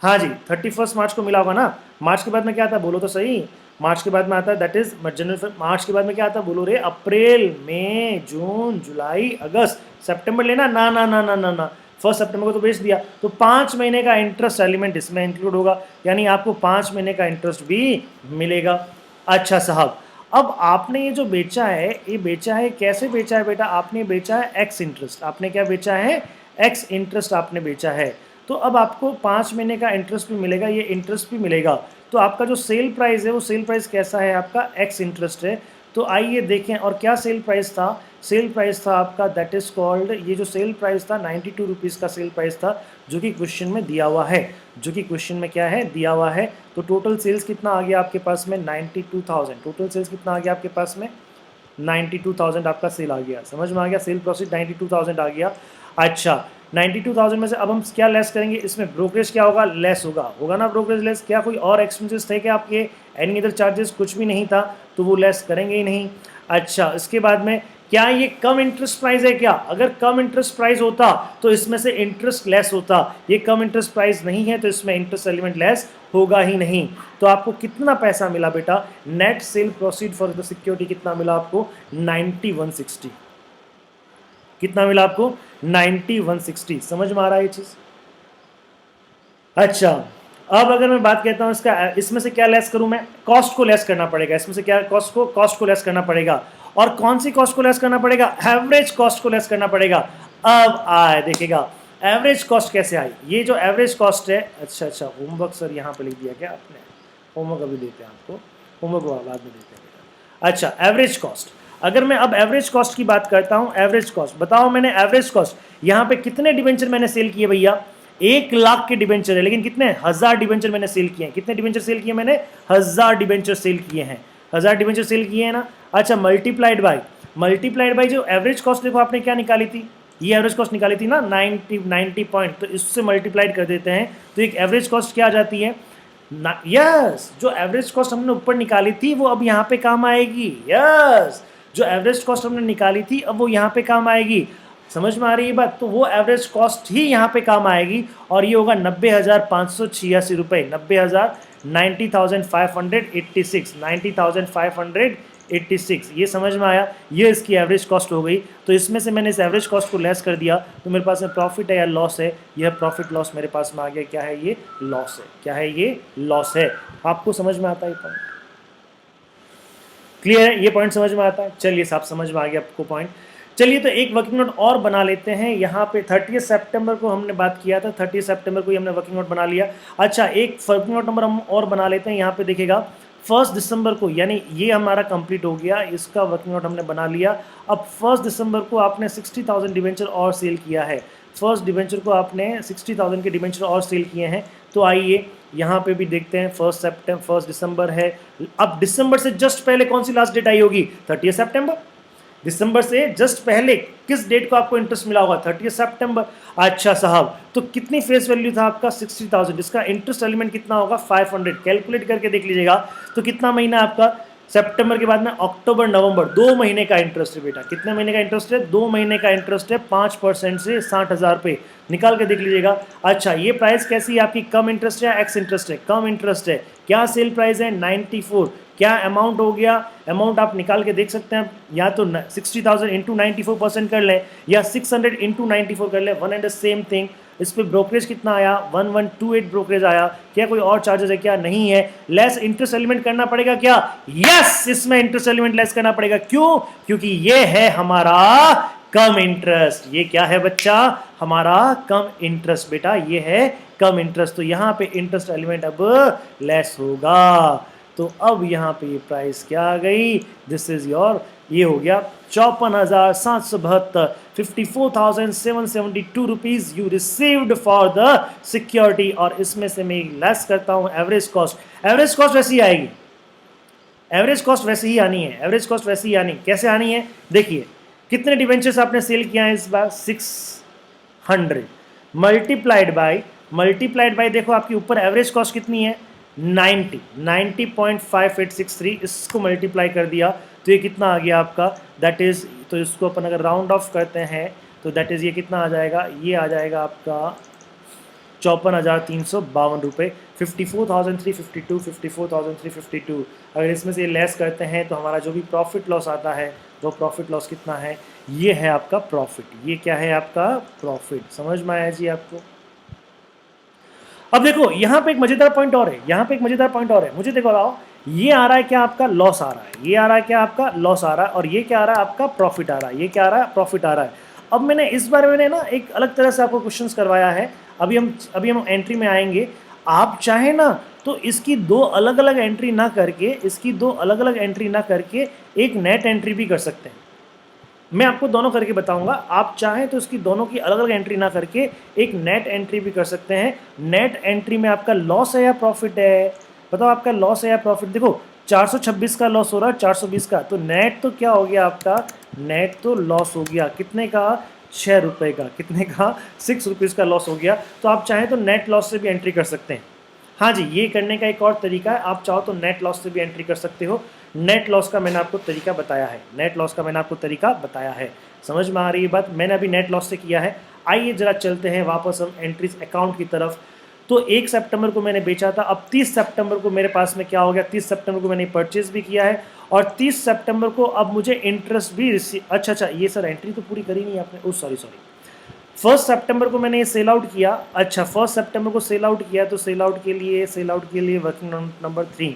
हाँ जी, 31 मार्च को मिला होगा ना। मार्च के बाद में क्या आता है? बोलो तो सही। मार्च के बाद में आता है दैट इज जनवरी। मार्च के बाद में क्या आता है? बोलो रे। अप्रैल, मई, जून, जुलाई, अगस्त, सितंबर लेना ना ना ना ना ना ना 1 सितंबर को तो बेच दिया। तो 5 महीने का इंटरेस्ट एलिमेंट इसमें इंक्लूड होगा, यानी आपको 5 महीने का इंटरेस्ट भी मिलेगा। अच्छा साहब, अब आपने ये जो बेचा है, ये बेचा है कैसे बेचा है बेटा? आपने बेचा है एक्स इंटरेस्ट। आपने क्या बेचा है? एक्स इंटरेस्ट आपने बेचा है। तो अब आपको 5 महीने का इंटरेस्ट भी मिलेगा, ये इंटरेस्ट भी मिलेगा। तो आपका जो सेल प्राइस है वो सेल प्राइस कैसा है? आपका एक्स इंटरेस्ट है। तो आइए देखें, और क्या सेल प्राइस था? सेल प्राइस था आपका दैट इज कॉल्ड, ये जो सेल प्राइस था 92 रुपीज़ का सेल प्राइस था, जो कि क्वेश्चन में दिया हुआ है। क्या है? दिया हुआ है। तो टोटल सेल्स कितना आ गया आपके पास में? 92,000। टोटल सेल्स कितना आ गया आपके पास में? 92,000 आपका सेल आ गया। समझ में आ गया? सेल प्रोसीड 92,000 आ गया। अच्छा, 92,000 में से अब हम क्या लेस करेंगे? इसमें ब्रोकरेज क्या होगा? लेस होगा ना ब्रोकरेज लेस। क्या कोई और एक्सपेंसेस थे क्या आपके? Any other charges? कुछ भी नहीं था, तो वो लेस करेंगे ही नहीं। अच्छा, इसके बाद में क्या ये कम इंटरेस्ट प्राइस है क्या? अगर कम इंटरेस्ट प्राइस होता तो इसमें से इंटरेस्ट लेस होता। ये कम इंटरेस्ट प्राइस नहीं है तो इसमें इंटरेस्ट एलिमेंट लेस होगा ही नहीं। तो आपको कितना पैसा मिला बेटा? Net cell proceed for the security कितना मिला आपको? 9160। कितना मिला आपको? 9160। समझ में आ रहा है ये चीज? अच्छा, अब अगर मैं बात कहता हूँ इसमें से क्या लेस करूं मैं? कॉस्ट को लेस करना पड़ेगा। इसमें से क्या? कॉस्ट को लेस करना पड़ेगा। और कौन सी कॉस्ट को लेस करना पड़ेगा? एवरेज कॉस्ट को लेस करना पड़ेगा। अब आए देखिएगा एवरेज कॉस्ट कैसे आई। ये जो एवरेज कॉस्ट है, अच्छा होमवर्क सर यहाँ पे लिख दिया क्या आपने? होमवर्क अभी देते हैं आपको, होमवर्क बाद में देते हैं। अच्छा, एवरेज कॉस्ट, अगर मैं अब एवरेज कॉस्ट की बात करता हूं, एवरेज कॉस्ट बताओ, मैंने एवरेज कॉस्ट यहाँ पे कितने डिबेंचर मैंने सेल किए भैया? 1 लाख के डिबेंचर है, लेकिन कितने 1000 डिबेंचर मैंने सेल किए हैं। कितने डिबेंचर सेल किए मैंने? 1000 डिबेंचर सेल किए हैं। 1000 डिबेंचर सेल किए हैं ना। अच्छा, मल्टीप्लाइड बाय जो एवरेज कॉस्ट देखो आपने क्या निकाली थी, ये एवरेज कॉस्ट निकाली थी ना 90 पॉइंट, तो इससे मल्टीप्लाइड कर देते हैं तो एक एवरेज कॉस्ट क्या आ जाती है यस, जो एवरेज कॉस्ट हमने ऊपर निकाली थी वो अब यहाँ पे काम आएगी। यस, जो एवरेज कॉस्ट हमने निकाली थी अब वो यहाँ पे काम आएगी। समझ में आ रही है बात? तो वो एवरेज कॉस्ट ही यहाँ पे काम आएगी और ये होगा 90,586 रुपये। 90,000 90,586 90,586, ये समझ में आया? ये इसकी एवरेज कॉस्ट हो गई। तो इसमें से मैंने इस एवरेज कॉस्ट को लेस कर दिया तो मेरे पास में प्रॉफिट है या लॉस है? यह प्रॉफिट लॉस मेरे पास में आ गया। क्या है ये? लॉस है। क्या है ये? लॉस है। आपको समझ में आता है ये पॉइंट? क्लियर है? ये पॉइंट समझ में आता है? चलिए साहब, समझ में आ गया आपको पॉइंट। चलिए तो एक वर्किंग नोट और बना लेते हैं। यहाँ पे 30 सितंबर को हमने बात किया था, 30 सितंबर को ही हमने वर्किंग नोट बना लिया। अच्छा, एक वर्किंग नोट नंबर हम और बना लेते हैं। यहाँ पे देखिएगा 1 दिसंबर को, यानी ये हमारा कंप्लीट हो गया, इसका वर्किंग नोट हमने बना लिया। अब 1 दिसंबर को आपने 60,000 डिवेंचर और सेल किया है। फर्स्ट डिवेंचर को आपने 60,000 के डिवेंचर और सेल किए हैं। तो आइए यहाँ पे भी देखते हैं। 1 दिसंबर है। अब दिसंबर से जस्ट पहले कौन सी लास्ट डेट आई होगी? 30 सितंबर। दिसंबर से जस्ट पहले किस डेट को आपको इंटरेस्ट मिला होगा? 30 सितंबर। अच्छा साहब, तो कितनी फेस वैल्यू था आपका? 60,000। इसका इंटरेस्ट एलिमेंट कितना होगा? 500। कैलकुलेट करके देख लीजिएगा। तो कितना महीना आपका? सितंबर के बाद में अक्टूबर नवंबर, 2 महीने का इंटरेस्ट है बेटा। कितने महीने का इंटरेस्ट है? 2 महीने का इंटरेस्ट है। 5% से 60,000 पे निकाल के देख लीजिएगा। अच्छा, ये प्राइस कैसी है आपकी? कम इंटरेस्ट है, एक्स इंटरेस्ट है? कम इंटरेस्ट है। क्या सेल प्राइस है? 94। क्या अमाउंट हो गया? अमाउंट आप निकाल के देख सकते हैं, या तो 60,000 इंटू 94% कर लें या 600 इंटू 94 कर लें, one and the same thing. इस पर ब्रोकरेज कितना आया? 1128 ब्रोकरेज आया। क्या कोई और चार्जेस है? क्या नहीं है। लेस इंटरेस्ट एलिमेंट करना पड़ेगा क्या? यस, इसमें इंटरेस्ट एलिमेंट लेस करना पड़ेगा। क्यों? क्योंकि ये है हमारा कम इंटरेस्ट। ये क्या है बच्चा? हमारा कम इंटरेस्ट बेटा, ये है कम इंटरेस्ट। तो यहाँ पे इंटरेस्ट एलिमेंट अब लेस होगा। तो अब यहाँ पे ये प्राइस क्या आ गई? दिस इज योर, ये हो गया 54,772, 54,772 rupees you received for the security. और इसमें से मैं लेस करता हूँ एवरेज कॉस्ट। एवरेज कॉस्ट वैसी आएगी, एवरेज कॉस्ट वैसे ही आनी है। एवरेज कॉस्ट वैसे ही आनी, कैसे आनी है? देखिए, कितने डिवेंचर्स आपने सेल किया है इस बार? 600 मल्टीप्लाइड बाय देखो आपकी ऊपर एवरेज कॉस्ट कितनी है? 90.5863। इसको मल्टीप्लाई कर दिया तो ये कितना आ गया आपका? दैट इज, तो इसको अपन अगर राउंड ऑफ करते हैं तो दैट इज ये कितना आ जाएगा? ये आ जाएगा आपका 54,352 रुपये। 54,352, 54,352। अगर इसमें से लेस करते हैं तो हमारा जो भी प्रॉफिट लॉस आता है, वो प्रॉफिट लॉस कितना है? ये है आपका प्रॉफिट। ये क्या है आपका? प्रॉफिट। समझ में आया जी आपको? अब देखो यहाँ पे एक मजेदार पॉइंट और है, यहाँ पे एक मजेदार पॉइंट और है। मुझे देखो आओ, ये आ रहा है क्या आपका? लॉस आ रहा है। ये आ रहा है क्या आपका? लॉस आ रहा है। और ये क्या आ रहा है आपका? प्रॉफिट आ रहा है। ये क्या आ रहा है? प्रॉफिट आ रहा है। अब मैंने इस बारे में ना एक अलग तरह से आपको क्वेश्चंस करवाया है। अभी हम एंट्री में आएंगे। आप चाहे ना तो इसकी 2 अलग अलग एंट्री ना करके एक नेट एंट्री भी कर सकते हैं। मैं आपको दोनों करके बताऊंगा। आप चाहें तो इसकी दोनों की अलग अलग एंट्री ना करके एक नेट एंट्री भी कर सकते हैं। नेट एंट्री में आपका लॉस है या प्रॉफिट है? बताओ, आपका लॉस है या प्रॉफिट? देखो 426 का लॉस हो रहा है, 420 का, तो नेट तो क्या हो गया आपका? नेट तो लॉस हो गया। कितने का? 6 रुपये का। कितने का? 6 रुपीज़ का लॉस हो गया। तो आप चाहें तो नेट लॉस से भी एंट्री कर सकते हैं। हाँ जी, ये करने का एक और तरीका है। आप चाहो तो नेट लॉस से भी एंट्री कर सकते हो। नेट लॉस का मैंने आपको तरीका बताया है। नेट लॉस का मैंने आपको तरीका बताया है। समझ में आ रही है बात? मैंने अभी नेट लॉस से किया है। आइए जरा चलते हैं वापस हम एंट्रीज अकाउंट की तरफ। तो 1 सितंबर को मैंने बेचा था। अब 30 सितंबर को मेरे पास में क्या हो गया? 30 सितंबर को मैंने परचेज भी किया है और 30 सितंबर को अब मुझे इंटरेस्ट भी अच्छा, ये सर एंट्री तो पूरी करी नहीं आपने। ओ सॉरी 1 सितंबर को मैंने ये सेल आउट किया। अच्छा, 1 सितंबर को सेल आउट किया तो सेल आउट के लिए वर्किंग नंबर 3,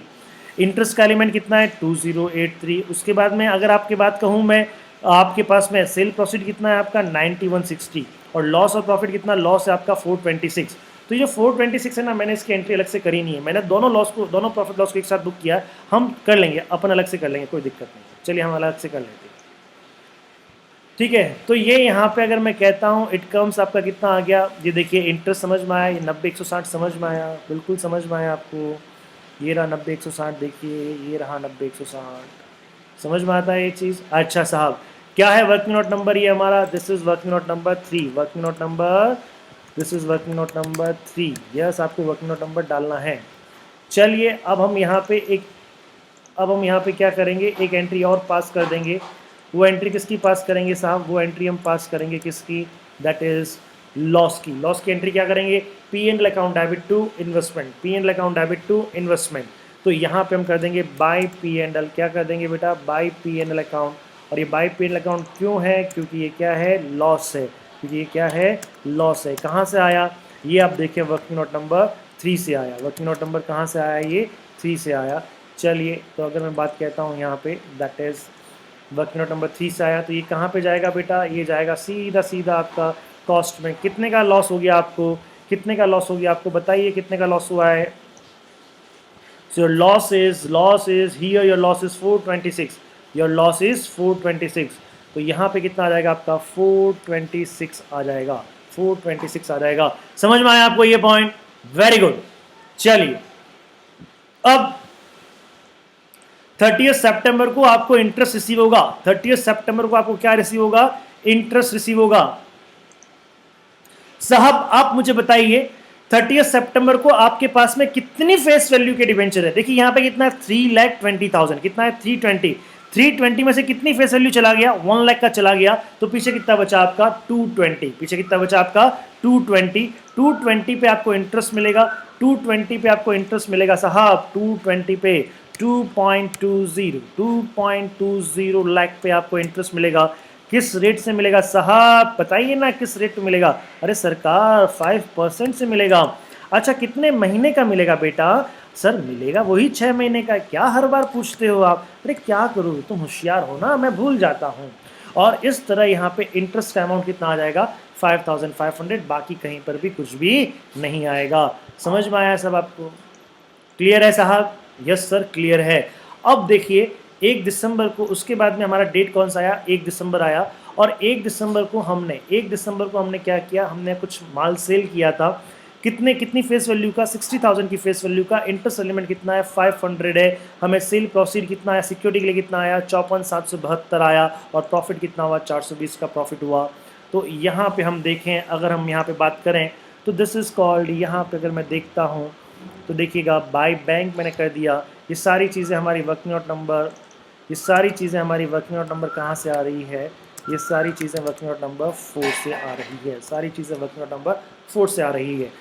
इंटरेस्ट का एलिमेंट कितना है? 2083। उसके बाद में अगर आपकी बात कहूँ मैं, आपके पास में सेल प्रोसीड कितना है आपका? 9160। और लॉस और प्रॉफिट कितना? लॉस है आपका 426। तो ये 426 है ना, मैंने इसकी एंट्री अलग से करी नहीं है। मैंने दोनों प्रॉफिट लॉस को एक साथ बुक किया। हम कर लेंगे, अपन अलग से कर लेंगे, कोई दिक्कत नहीं। चलिए हम अलग से कर लेते हैं। ठीक है। तो ये यहाँ पे अगर मैं कहता हूँ इट कम्स आपका कितना आ गया, ये देखिए इंटरेस्ट समझ में आया, ये 90/160 समझ में आया, बिल्कुल समझ में आया आपको। ये रहा 90/160, देखिए ये रहा 90/160, समझ में आता है ये चीज़। अच्छा साहब, क्या है वर्किंग नोट नंबर ये हमारा, this is working note number 3, working note number, this is working note number 3। Yes, आपको वर्किंग नोट नंबर डालना है। चलिए अब हम यहाँ पे क्या करेंगे, एक एंट्री और पास कर देंगे। वो एंट्री किसकी पास करेंगे साहब, वो एंट्री हम पास करेंगे किसकी, दैट इज लॉस की। लॉस की एंट्री क्या करेंगे, P and account debit to investment, P and account debit to investment. तो यहाँ पे हम कर देंगे बाय पी एंड एल, क्या कर देंगे बेटा, by P and L account. और ये by P and L account क्यों है, क्योंकि ये क्या है, लॉस है, क्योंकि ये क्या है, लॉस है। कहाँ से आया ये आप देखिए, वर्किंग नोट नंबर 3 से आया। वर्किंग नोट नंबर कहाँ से आया, ये 3 से आया। चलिए, तो अगर मैं बात कहता हूँ यहाँ पे, that is working note number 3 से आया, तो ये कहाँ पे जाएगा बेटा, ये जाएगा सीधा सीधा आपका कॉस्ट में। कितने का लॉस हो गया आपको, कितने का लॉस हो गया आपको, बताइए कितने का लॉस हुआ है। So your loss is here, your loss is 426, your loss is 426। तो यहाँ पे कितना आ जाएगा आपका, 426 आ जाएगा, 426 आ जाएगा। समझ में आया आपको ये पॉइंट, वेरी गुड। चलिए, अब 30 सितंबर को आपको इंटरेस्ट रिसीव होगा, 30 सितंबर को आपको क्या रिसीव होगा, इंटरेस्ट रिसीव होगा। साहब आप मुझे बताइए 30 सितंबर को आपके पास में कितनी फेस वैल्यू के डिवेंचर है। देखिए यहाँ पे कितना है, 3,20,000, कितना है, 320, 320 में से कितनी फेस वैल्यू चला गया, 1 लाख का चला गया। तो पीछे कितना बचा आपका, 220, पीछे कितना बचा आपका, 220। 220 पे आपको इंटरेस्ट मिलेगा, 220 पे आपको इंटरेस्ट मिलेगा साहब, 220 पे 2.20 लाख पे आपको इंटरेस्ट मिलेगा। किस रेट से मिलेगा साहब, बताइए ना किस रेट पे मिलेगा। अरे सरकार 5% से मिलेगा। अच्छा, कितने महीने का मिलेगा बेटा, सर मिलेगा वही 6 महीने का। क्या हर बार पूछते हो आप, अरे क्या करूँ, तुम होशियार हो ना, मैं भूल जाता हूँ। और इस तरह यहाँ पे इंटरेस्ट का अमाउंट कितना आ जाएगा, 5,500, बाकी कहीं पर भी कुछ भी नहीं आएगा। समझ में आया सब आपको, क्लियर है साहब, यस सर क्लियर है। अब देखिए 1 दिसंबर को, उसके बाद में हमारा डेट कौन सा आया, 1 दिसंबर आया। और 1 दिसंबर को हमने क्या किया, हमने कुछ माल सेल किया था। कितनी फेस वैल्यू का, 60,000 की फेस वैल्यू का। इंटरेस्ट एलिमेंट कितना है, 500 है। हमें सेल प्रोसीड कितना आया, सिक्योरिटी के लिए कितना आया, 54,772 आया। और प्रॉफिट कितना हुआ, 420 का प्रॉफिट हुआ। तो यहाँ पे हम देखें, अगर हम यहाँ पे बात करें तो दिस इज़ कॉल्ड, यहाँ पे अगर मैं देखता हूँ तो देखिएगा बाय बैंक मैंने कर दिया। ये सारी चीज़ें हमारी वर्किंग नोट नंबर, ये सारी चीज़ें हमारी वर्किंग नोट नंबर कहाँ से आ रही है, ये सारी चीज़ें वर्किंग नोट नंबर 4 से आ रही है, सारी चीज़ें वर्किंग नोट नंबर 4 से आ रही है।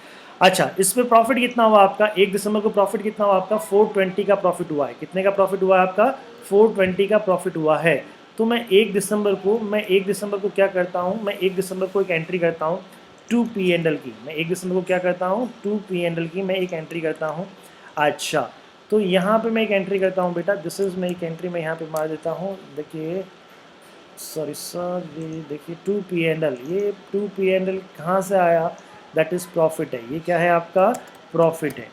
अच्छा, इस पर प्रॉफिट कितना हुआ आपका, 1 दिसंबर को प्रॉफिट कितना हुआ आपका, 420 का प्रॉफिट हुआ है। कितने का प्रॉफिट हुआ है आपका, 420 का प्रॉफिट हुआ है। तो मैं 1 दिसंबर को क्या करता हूँ, मैं 1 दिसंबर को एक एंट्री करता हूँ 2 पी एंड एल की। मैं 1 दिसंबर को क्या करता हूँ, 2 पी एंड एल की मैं एक एंट्री करता हूँ। अच्छा, तो यहाँ पे मैं एक एंट्री करता हूँ बेटा, दिस इज़ मैं एक एंट्री मैं यहाँ पे मार देता हूँ। देखिए सॉरी सर, ये देखिए 2 पी एंड एल, ये 2 पी एंड एल कहाँ से आया, दैट इज़ प्रॉफिट है। ये क्या है आपका, प्रॉफिट है।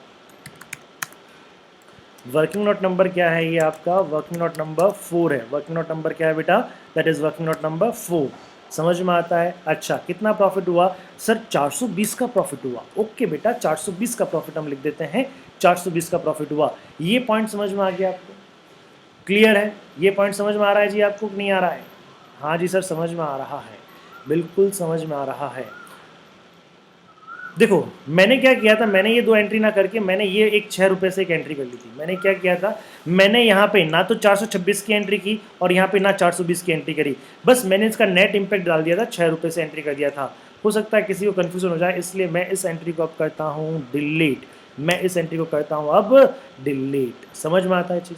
वर्किंग नोट नंबर क्या है, ये आपका वर्किंग नोट नंबर 4 है। वर्किंग नोट नंबर क्या है बेटा, that is working note number 4। समझ में आता है। अच्छा, कितना प्रॉफिट हुआ सर, 420 का प्रॉफिट हुआ। ओके बेटा, 420 का प्रॉफिट हम लिख देते हैं, 420 का प्रॉफिट हुआ। ये पॉइंट समझ में आ गया आपको, क्लियर है, ये पॉइंट समझ में आ रहा है जी आपको, नहीं आ रहा है। हाँ जी सर, समझ में आ रहा है, बिल्कुल समझ में आ रहा है। देखो मैंने क्या किया था, मैंने ये 2 एंट्री ना करके मैंने ये एक 6 रुपये से एक एंट्री कर ली थी। मैंने क्या किया था, मैंने यहाँ पे ना तो 426 की एंट्री की और यहाँ पे ना 420 की एंट्री करी। बस मैंने इसका नेट इम्पैक्ट डाल दिया था, 6 रुपये से एंट्री कर दिया था। हो सकता है किसी को कन्फ्यूजन हो जाए, इसलिए मैं इस एंट्री को अब करता हूँ डिलीट। मैं इस एंट्री को करता हूँ अब डिलीट। समझ में आता है चीज़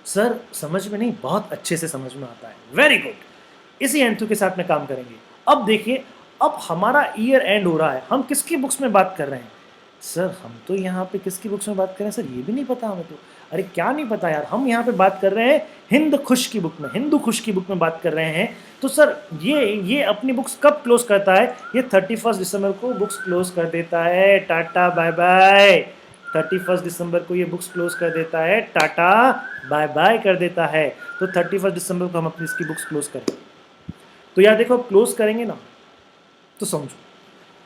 सर समझ में नहीं, बहुत अच्छे से समझ में आता है, वेरी गुड। इसी एंट्री के साथ में काम करेंगे। अब देखिए, अब हमारा ईयर एंड हो रहा है, हम किसकी बुक्स में बात कर रहे हैं सर, हम तो यहाँ पे किसकी बुक्स में बात कर रहे हैं सर, ये भी नहीं पता हमें तो। अरे क्या नहीं पता यार, हम यहाँ पे बात कर रहे हैं हिंद खुश की बुक में, हिंदू खुश की बुक में बात कर रहे हैं। तो सर ये अपनी बुक्स कब क्लोज करता है, ये 31 दिसंबर को बुक्स क्लोज कर देता है। टाटा बाय बाय, 31 दिसंबर को ये बुक्स क्लोज कर देता है, टाटा बाय बाय कर देता है। तो 31 दिसंबर को हम अपनी इसकी बुक्स क्लोज करेंगे। तो यार देखो, अब क्लोज करेंगे ना तो समझो,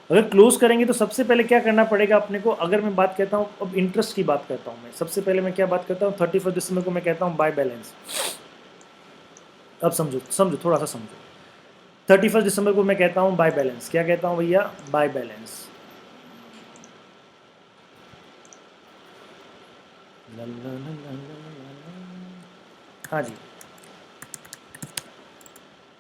अगर क्लोज करेंगे तो सबसे पहले क्या करना पड़ेगा अपने को। अगर मैं बात करता हूँ, अब इंटरेस्ट की बात करता हूँ मैं, सबसे पहले मैं क्या बात करता हूँ, 31 दिसंबर को मैं कहता हूँ बाय बैलेंस। अब समझो समझो, थोड़ा सा समझो। 31 दिसंबर को मैं कहता हूँ बाय बैलेंस, क्या कहता हूँ भैया, बाय बैलेंस। हाँ जी,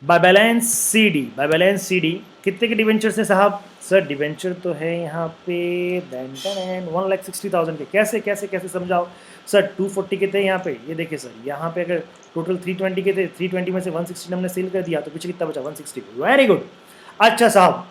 by balance CD, by balance CD कितने के डिवेंचर से साहब? सर डिवेंचर तो है यहाँ पे 1,60,000 के। कैसे कैसे कैसे समझाओ सर? 240 के थे यहाँ पे, ये देखिए सर, यहाँ पे अगर टोटल 320 के थे, 320 में से 160 हमने सेल कर दिया, तो पीछे कितना बचा? 160। Very good. अच्छा साहब,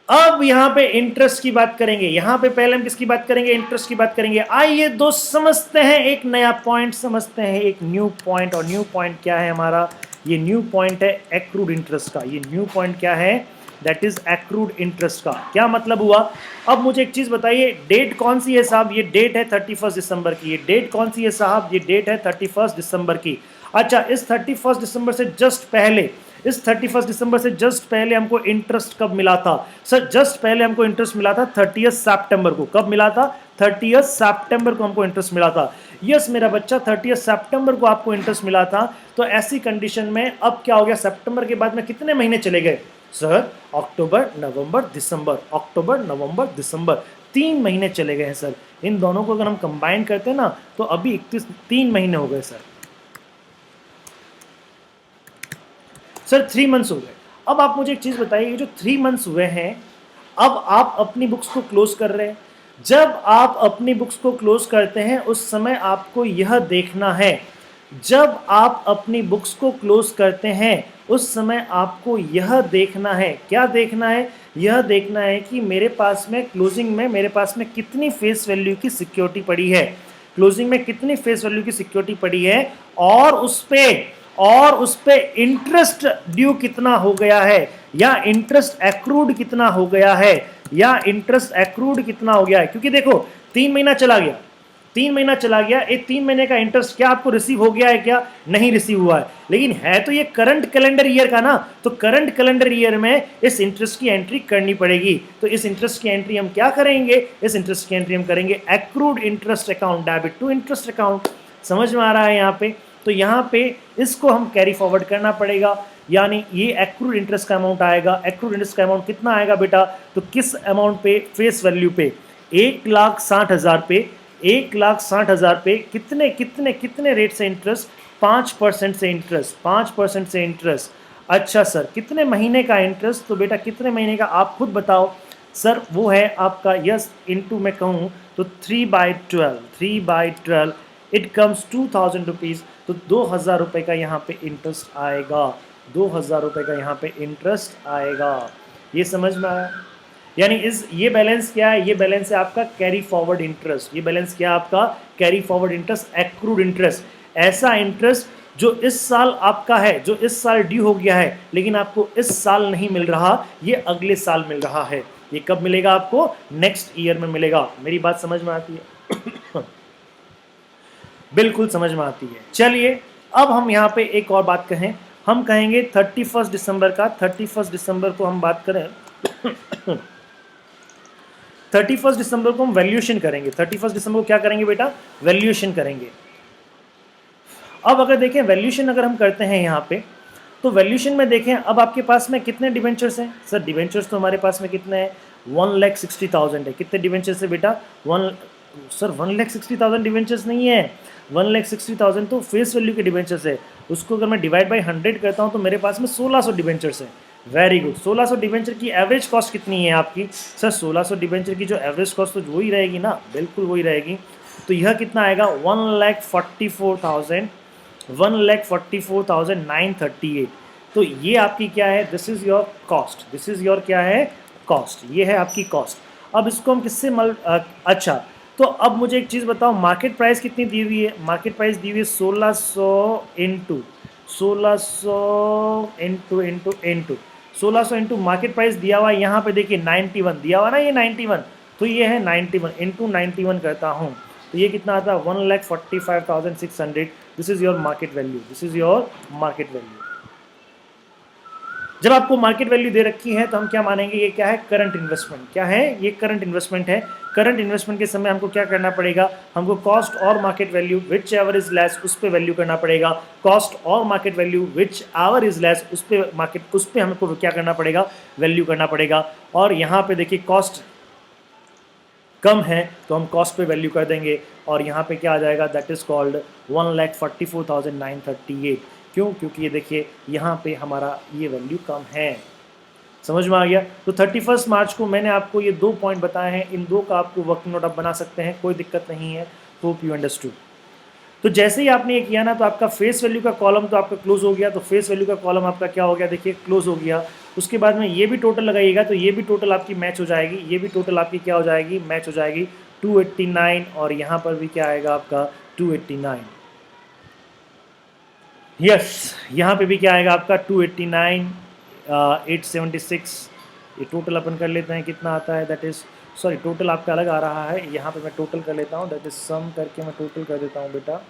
अब यहाँ पे इंटरेस्ट की बात करेंगे। यहाँ पे पहले हम किसकी बात करेंगे? इंटरेस्ट की बात करेंगे। आइए दोस्त समझते हैं एक नया पॉइंट, समझते हैं एक न्यू पॉइंट। और न्यू पॉइंट क्या है हमारा? ये न्यू पॉइंट है एक्रूड इंटरेस्ट का। ये न्यू पॉइंट क्या है? दैट इज एक्रूड इंटरेस्ट का। क्या मतलब हुआ? अब मुझे एक चीज बताइए, डेट कौन सी है साहब? ये डेट है 31 दिसंबर की। ये डेट कौन सी है साहब? ये डेट है 31 दिसंबर की। अच्छा, इस 31 दिसंबर से जस्ट पहले, इस 31 दिसंबर से जस्ट पहले हमको इंटरेस्ट कब मिला था? सर जस्ट पहले हमको इंटरेस्ट मिला था 30 सितंबर को। कब मिला था? 30 सितंबर को हमको इंटरेस्ट मिला था। यस मेरा बच्चा, 30 सितंबर को आपको इंटरेस्ट मिला था। तो ऐसी कंडीशन में अब क्या हो गया? सितंबर के बाद में कितने महीने चले गए सर? अक्टूबर नवंबर दिसंबर, अक्टूबर नवंबर दिसंबर, 3 महीने चले गए हैं सर। इन दोनों को अगर हम कंबाइन करते हैं ना, तो अभी 3 महीने हो गए सर। सर 3 मंथ्स हो गए। अब आप मुझे एक चीज बताइए, ये जो 3 मंथ्स हुए हैं, अब आप अपनी बुक्स को क्लोज कर रहे हैं। जब आप अपनी बुक्स को क्लोज करते हैं, उस समय आपको यह देखना है, जब आप अपनी बुक्स को क्लोज करते हैं उस समय आपको यह देखना है। क्या देखना है? यह देखना है कि मेरे पास में क्लोजिंग में, मेरे पास में कितनी फेस वैल्यू की सिक्योरिटी पड़ी है, क्लोजिंग में कितनी फेस वैल्यू की सिक्योरिटी पड़ी है, और उस पे इंटरेस्ट ड्यू कितना हो गया है, या इंटरेस्ट एक्रूड कितना हो गया है, या इंटरेस्ट एक्रूड कितना हो गया है। क्योंकि देखो 3 महीना चला गया, 3 महीना चला गया, एक 3 महीने का इंटरेस्ट क्या आपको रिसीव हो गया है? क्या नहीं रिसीव हुआ है? लेकिन है तो ये करंट कैलेंडर ईयर का ना, तो करंट कैलेंडर ईयर में इस इंटरेस्ट की एंट्री करनी पड़ेगी। तो इस इंटरेस्ट की एंट्री हम क्या करेंगे? इस इंटरेस्ट की एंट्री हम करेंगे accrued interest account, debit to interest account. समझ में आ रहा है यहाँ पे? तो यहाँ पे इसको हम कैरी फॉरवर्ड करना पड़ेगा, यानी ये एक्रूड इंटरेस्ट का अमाउंट आएगा। एक्रूड इंटरेस्ट का अमाउंट कितना आएगा बेटा? तो किस अमाउंट पे? फेस वैल्यू पे 1,60,000 पे, 1,60,000 पे कितने कितने कितने रेट से इंटरेस्ट? 5% से इंटरेस्ट, 5% से इंटरेस्ट। अच्छा सर, कितने महीने का इंटरेस्ट? तो बेटा कितने महीने का आप खुद बताओ सर। वो है आपका, यस इंटू मैं कहूँ तो 3/12, 3/12 इट कम्स 2,000 रुपीज़। तो 2,000 रुपये का यहाँ पे इंटरेस्ट आएगा, 2,000 रुपये का यहाँ पे इंटरेस्ट आएगा। ये समझ में आया? यानी ये बैलेंस क्या है? ये बैलेंस है आपका कैरी फॉरवर्ड इंटरेस्ट। ये बैलेंस क्या है आपका? Carry forward interest, accrued interest. ऐसा इंटरेस्ट जो इस साल आपका है, जो इस साल ड्यू हो गया है, लेकिन आपको इस साल नहीं मिल रहा, ये अगले साल मिल रहा है। ये कब मिलेगा आपको? नेक्स्ट ईयर में मिलेगा। मेरी बात समझ में आती है? बिल्कुल समझ में आती है। चलिए अब हम यहाँ पे एक और बात कहें, हम कहेंगे 31 दिसंबर का। 31 दिसंबर को हम बात करें 31 दिसंबर को हम वैल्यूएशन करेंगे। 31 दिसंबर को क्या करेंगे बेटा? वैल्यूएशन करेंगे। अब अगर देखें वैल्यूएशन अगर हम करते हैं यहाँ पे, तो वैल्यूएशन में देखें अब आपके पास में कितने डिवेंचर्स हैं? सर डिवेंचर्स तो हमारे पास में कितने हैं? 1,60,000 है। कितने डिवेंचर्स है बेटा? सर 1,60,000 डिवेंचर्स नहीं है, 1,60,000 तो फेस वैल्यू के डिवेंचर्स है। उसको अगर मैं डिवाइड बाई 100 करता हूँ तो मेरे पास में 1,600 डिवेंचर्स है। Very good. 1,600 डिवेंचर की एवरेज कॉस्ट कितनी है आपकी? सर 1,600 डिवेंचर की जो एवरेज कॉस्ट तो वही रहेगी ना, बिल्कुल वही रहेगी। तो यह कितना आएगा? 1,44,938। तो ये आपकी क्या है? This is your cost, this is your क्या है? कॉस्ट। ये है आपकी कॉस्ट। अब इसको हम किससे अच्छा, तो अब मुझे एक चीज़ बताओ, मार्केट प्राइस कितनी दी हुई है? मार्केट प्राइस दी हुई है 1,600 इंटू 1,600 इंटू मार्केट प्राइस दिया हुआ है यहाँ पे देखिए 91 दिया हुआ ना, ये 91। तो ये है 91 इंटू 91 करता हूँ तो ये कितना आता है 1,45,600। This is your market value, this is your market value. जब आपको मार्केट वैल्यू दे रखी है तो हम क्या मानेंगे, ये क्या है, करंट इन्वेस्टमेंट। क्या है ये, करंट इन्वेस्टमेंट है। करंट इन्वेस्टमेंट के समय हमको क्या करना पड़ेगा, हमको कॉस्ट और market value which ever is less उस पर वैल्यू करना पड़ेगा। कॉस्ट और market value which ever is less उस पर हमको क्या करना पड़ेगा, वैल्यू करना पड़ेगा। और यहाँ पे देखिए कॉस्ट कम है तो हम कॉस्ट पे वैल्यू कर देंगे और यहाँ पे क्या आ जाएगा, दैट इज़ कॉल्ड 1,44,938। क्यों, क्योंकि ये देखिए यहाँ पे हमारा ये वैल्यू कम है। समझ में आ गया। तो 31 मार्च को मैंने आपको ये 2 पॉइंट बताए हैं, इन 2 का आपको वर्किंग नोट आप बना सकते हैं, कोई दिक्कत नहीं है। Hope you understood. तो जैसे ही आपने ये किया ना तो आपका फेस वैल्यू का कॉलम तो आपका क्लोज हो गया। तो फेस वैल्यू का कॉलम आपका क्या हो गया, देखिए क्लोज हो गया। उसके बाद में ये भी टोटल लगाइएगा तो ये भी टोटल आपकी मैच हो जाएगी, ये भी टोटल आपकी क्या हो जाएगी, मैच हो जाएगी 289। और यहाँ पर भी क्या आएगा आपका 289। यस, यहाँ पे भी क्या आएगा आपका 289, 876। ये टोटल अपन कर लेते हैं कितना आता है, दैट इज़ सॉरी टोटल आपका अलग आ रहा है। यहाँ पे मैं टोटल कर लेता हूँ, दैट इज़ सम करके मैं टोटल कर देता हूँ बेटा।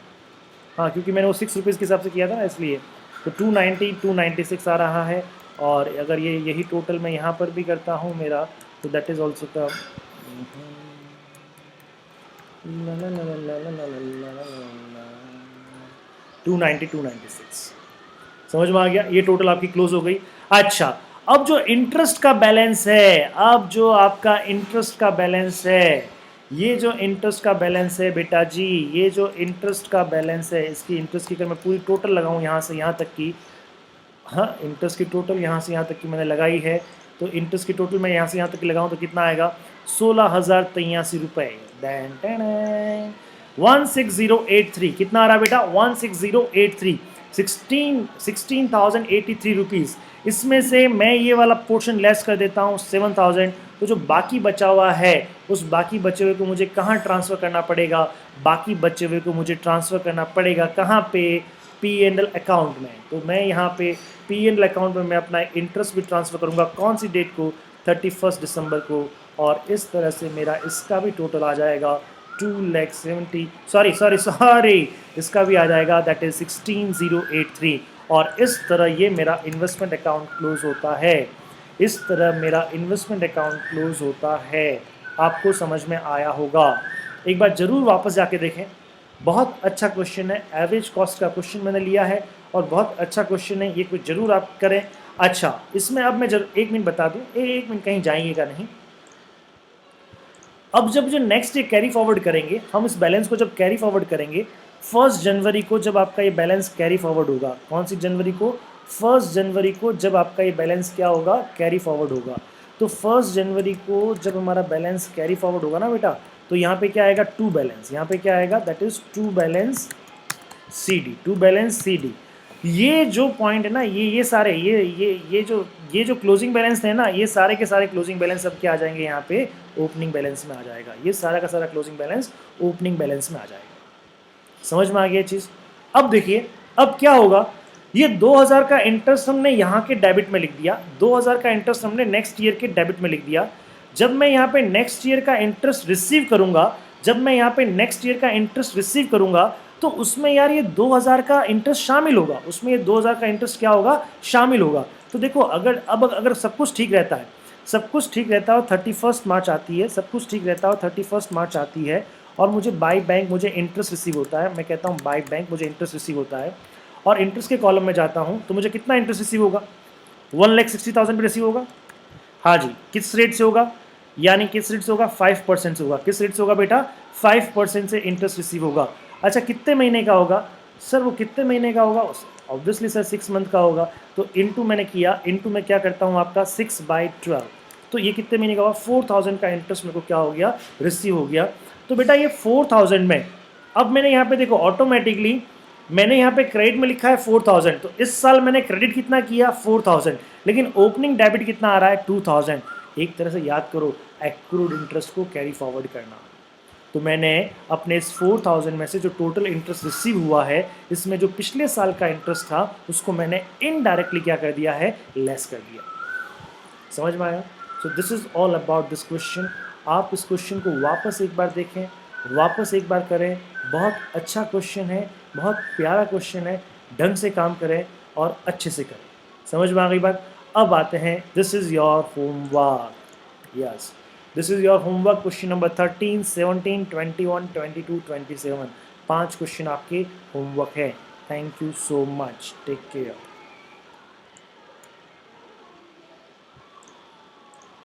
हाँ, क्योंकि मैंने वो 6 रुपीज़ के हिसाब से किया था ना इसलिए। तो 290 296 आ रहा है। और अगर ये यही टोटल मैं यहाँ पर भी करता हूँ मेरा, तो दैट इज़ ऑल्सो का 290 296। समझ में आ गया, ये टोटल आपकी क्लोज हो गई। अच्छा, अब जो इंटरेस्ट का बैलेंस है, अब जो आपका इंटरेस्ट का बैलेंस है, ये जो इंटरेस्ट का बैलेंस है बेटा जी, ये जो इंटरेस्ट का बैलेंस है, इसकी इंटरेस्ट की अगर मैं पूरी टोटल लगाऊं यहाँ से यहाँ तक की, हाँ इंटरेस्ट की टोटल यहाँ से यहाँ तक की मैंने लगाई है, तो इंटरेस्ट की टोटल मैं यहाँ से यहाँ तक की लगाऊं तो कितना आएगा, 16,083 रुपये। 16083 कितना आ रहा है बेटा, 16083, 16,083 रुपीज़। इसमें से मैं ये वाला पोर्शन लेस कर देता हूँ 7,000। तो जो बाकी बचा हुआ है, उस बाकी बचे हुए को मुझे कहाँ ट्रांसफ़र करना पड़ेगा, बाकी बचे हुए को मुझे ट्रांसफ़र करना पड़ेगा कहाँ पे, P&L अकाउंट में। तो मैं यहाँ पे P&L अकाउंट में मैं अपना इंटरेस्ट भी ट्रांसफ़र करूँगा, कौन सी डेट को, 31 दिसंबर को। और इस तरह से मेरा इसका भी टोटल आ जाएगा 2,70,000, सॉरी इसका भी आ जाएगा, दैट इज़ 16,083। और इस तरह ये मेरा इन्वेस्टमेंट अकाउंट क्लोज होता है, इस तरह मेरा इन्वेस्टमेंट अकाउंट क्लोज होता है। आपको समझ में आया होगा। एक बार ज़रूर वापस जाके देखें, बहुत अच्छा क्वेश्चन है, एवरेज कॉस्ट का क्वेश्चन मैंने लिया है और बहुत अच्छा क्वेश्चन है, ये कुछ ज़रूर आप करें। अच्छा, इसमें अब मैं जरूर 1 मिनट बता दूँ, 1 मिनट कहीं जाइएगा नहीं। अब जब जो नेक्स्ट डे कैरी फॉरवर्ड करेंगे, हम इस बैलेंस को जब कैरी फॉरवर्ड करेंगे 1 जनवरी को, जब आपका ये बैलेंस कैरी फॉरवर्ड होगा, कौन सी जनवरी को, 1 जनवरी को जब आपका ये बैलेंस क्या होगा, कैरी फॉरवर्ड होगा। तो 1 जनवरी को जब हमारा बैलेंस कैरी फॉरवर्ड होगा ना बेटा, तो यहाँ पे क्या आएगा, टू बैलेंस, यहाँ पे क्या आएगा, that is to balance CD, to balance CD। ये जो पॉइंट है ना, ये सारे ये जो क्लोजिंग बैलेंस है ना, ये सारे के सारे क्लोजिंग बैलेंस अब क्या आ जाएंगे, यहाँ पे ओपनिंग बैलेंस में आ जाएगा। ये सारा का सारा क्लोजिंग बैलेंस ओपनिंग बैलेंस में आ जाएगा। समझ में आ गया चीज़। अब देखिए अब क्या होगा, ये 2000 का इंटरेस्ट हमने यहाँ के डेबिट में लिख दिया, 2000 का इंटरेस्ट हमने नेक्स्ट ईयर के डेबिट में लिख दिया। जब मैं यहाँ पे नेक्स्ट ईयर का इंटरेस्ट रिसीव करूँगा, जब मैं यहाँ पे नेक्स्ट ईयर का इंटरेस्ट रिसीव करूँगा, तो उसमें यार ये 2000 का इंटरेस्ट शामिल होगा, उसमें ये 2000 का इंटरेस्ट क्या होगा, शामिल होगा। तो देखो अगर सब कुछ ठीक रहता है, सब कुछ ठीक रहता है और 31 मार्च आती है, सब कुछ ठीक रहता है और 31 मार्च आती है और मुझे बाय बैंक मुझे इंटरेस्ट रिसीव होता है, मैं कहता हूँ बाय बैंक मुझे इंटरेस्ट रिसीव होता है और इंटरेस्ट के कॉलम में जाता हूँ, तो मुझे कितना इंटरेस्ट रिसीव होगा, 1,60,000 पे रिसीव होगा। हाँ जी, किस रेट से होगा, यानी किस रेट से होगा, 5% से होगा। किस रेट से होगा बेटा, 5% से इंटरेस्ट रिसीव होगा। अच्छा, कितने महीने का होगा सर, वो कितने महीने का होगा, ऑब्वियसली सर 6 मंथ का होगा। तो इनटू मैंने किया, इनटू मैं क्या करता हूँ आपका 6/12, तो ये कितने महीने का होगा, 4,000 का इंटरेस्ट मेरे को क्या हो गया, रिसीव हो गया। तो बेटा ये 4,000 में, अब मैंने यहाँ पे देखो ऑटोमेटिकली मैंने यहाँ पे क्रेडिट में लिखा है 4,000, तो इस साल मैंने क्रेडिट कितना किया 4,000, लेकिन ओपनिंग डेबिट कितना आ रहा है 2,000। एक तरह से याद करो, एक्रूड इंटरेस्ट को कैरी फॉरवर्ड करना। तो मैंने अपने इस 4,000 में से जो टोटल इंटरेस्ट रिसीव हुआ है, इसमें जो पिछले साल का इंटरेस्ट था उसको मैंने इनडायरेक्टली क्या कर दिया है, लेस कर दिया। समझ में आया। So this is all about this question. आप इस क्वेश्चन को वापस एक बार देखें, वापस एक बार करें। बहुत अच्छा क्वेश्चन है, बहुत प्यारा क्वेश्चन है, ढंग से काम करें और अच्छे से करें। समझ में आ गई बात? अब आते हैं, this is your homework. Yes, this is your homework. Question number 13, 17, 21, 22, 27, 5 question आपके होमवर्क है। Thank you so much, take care.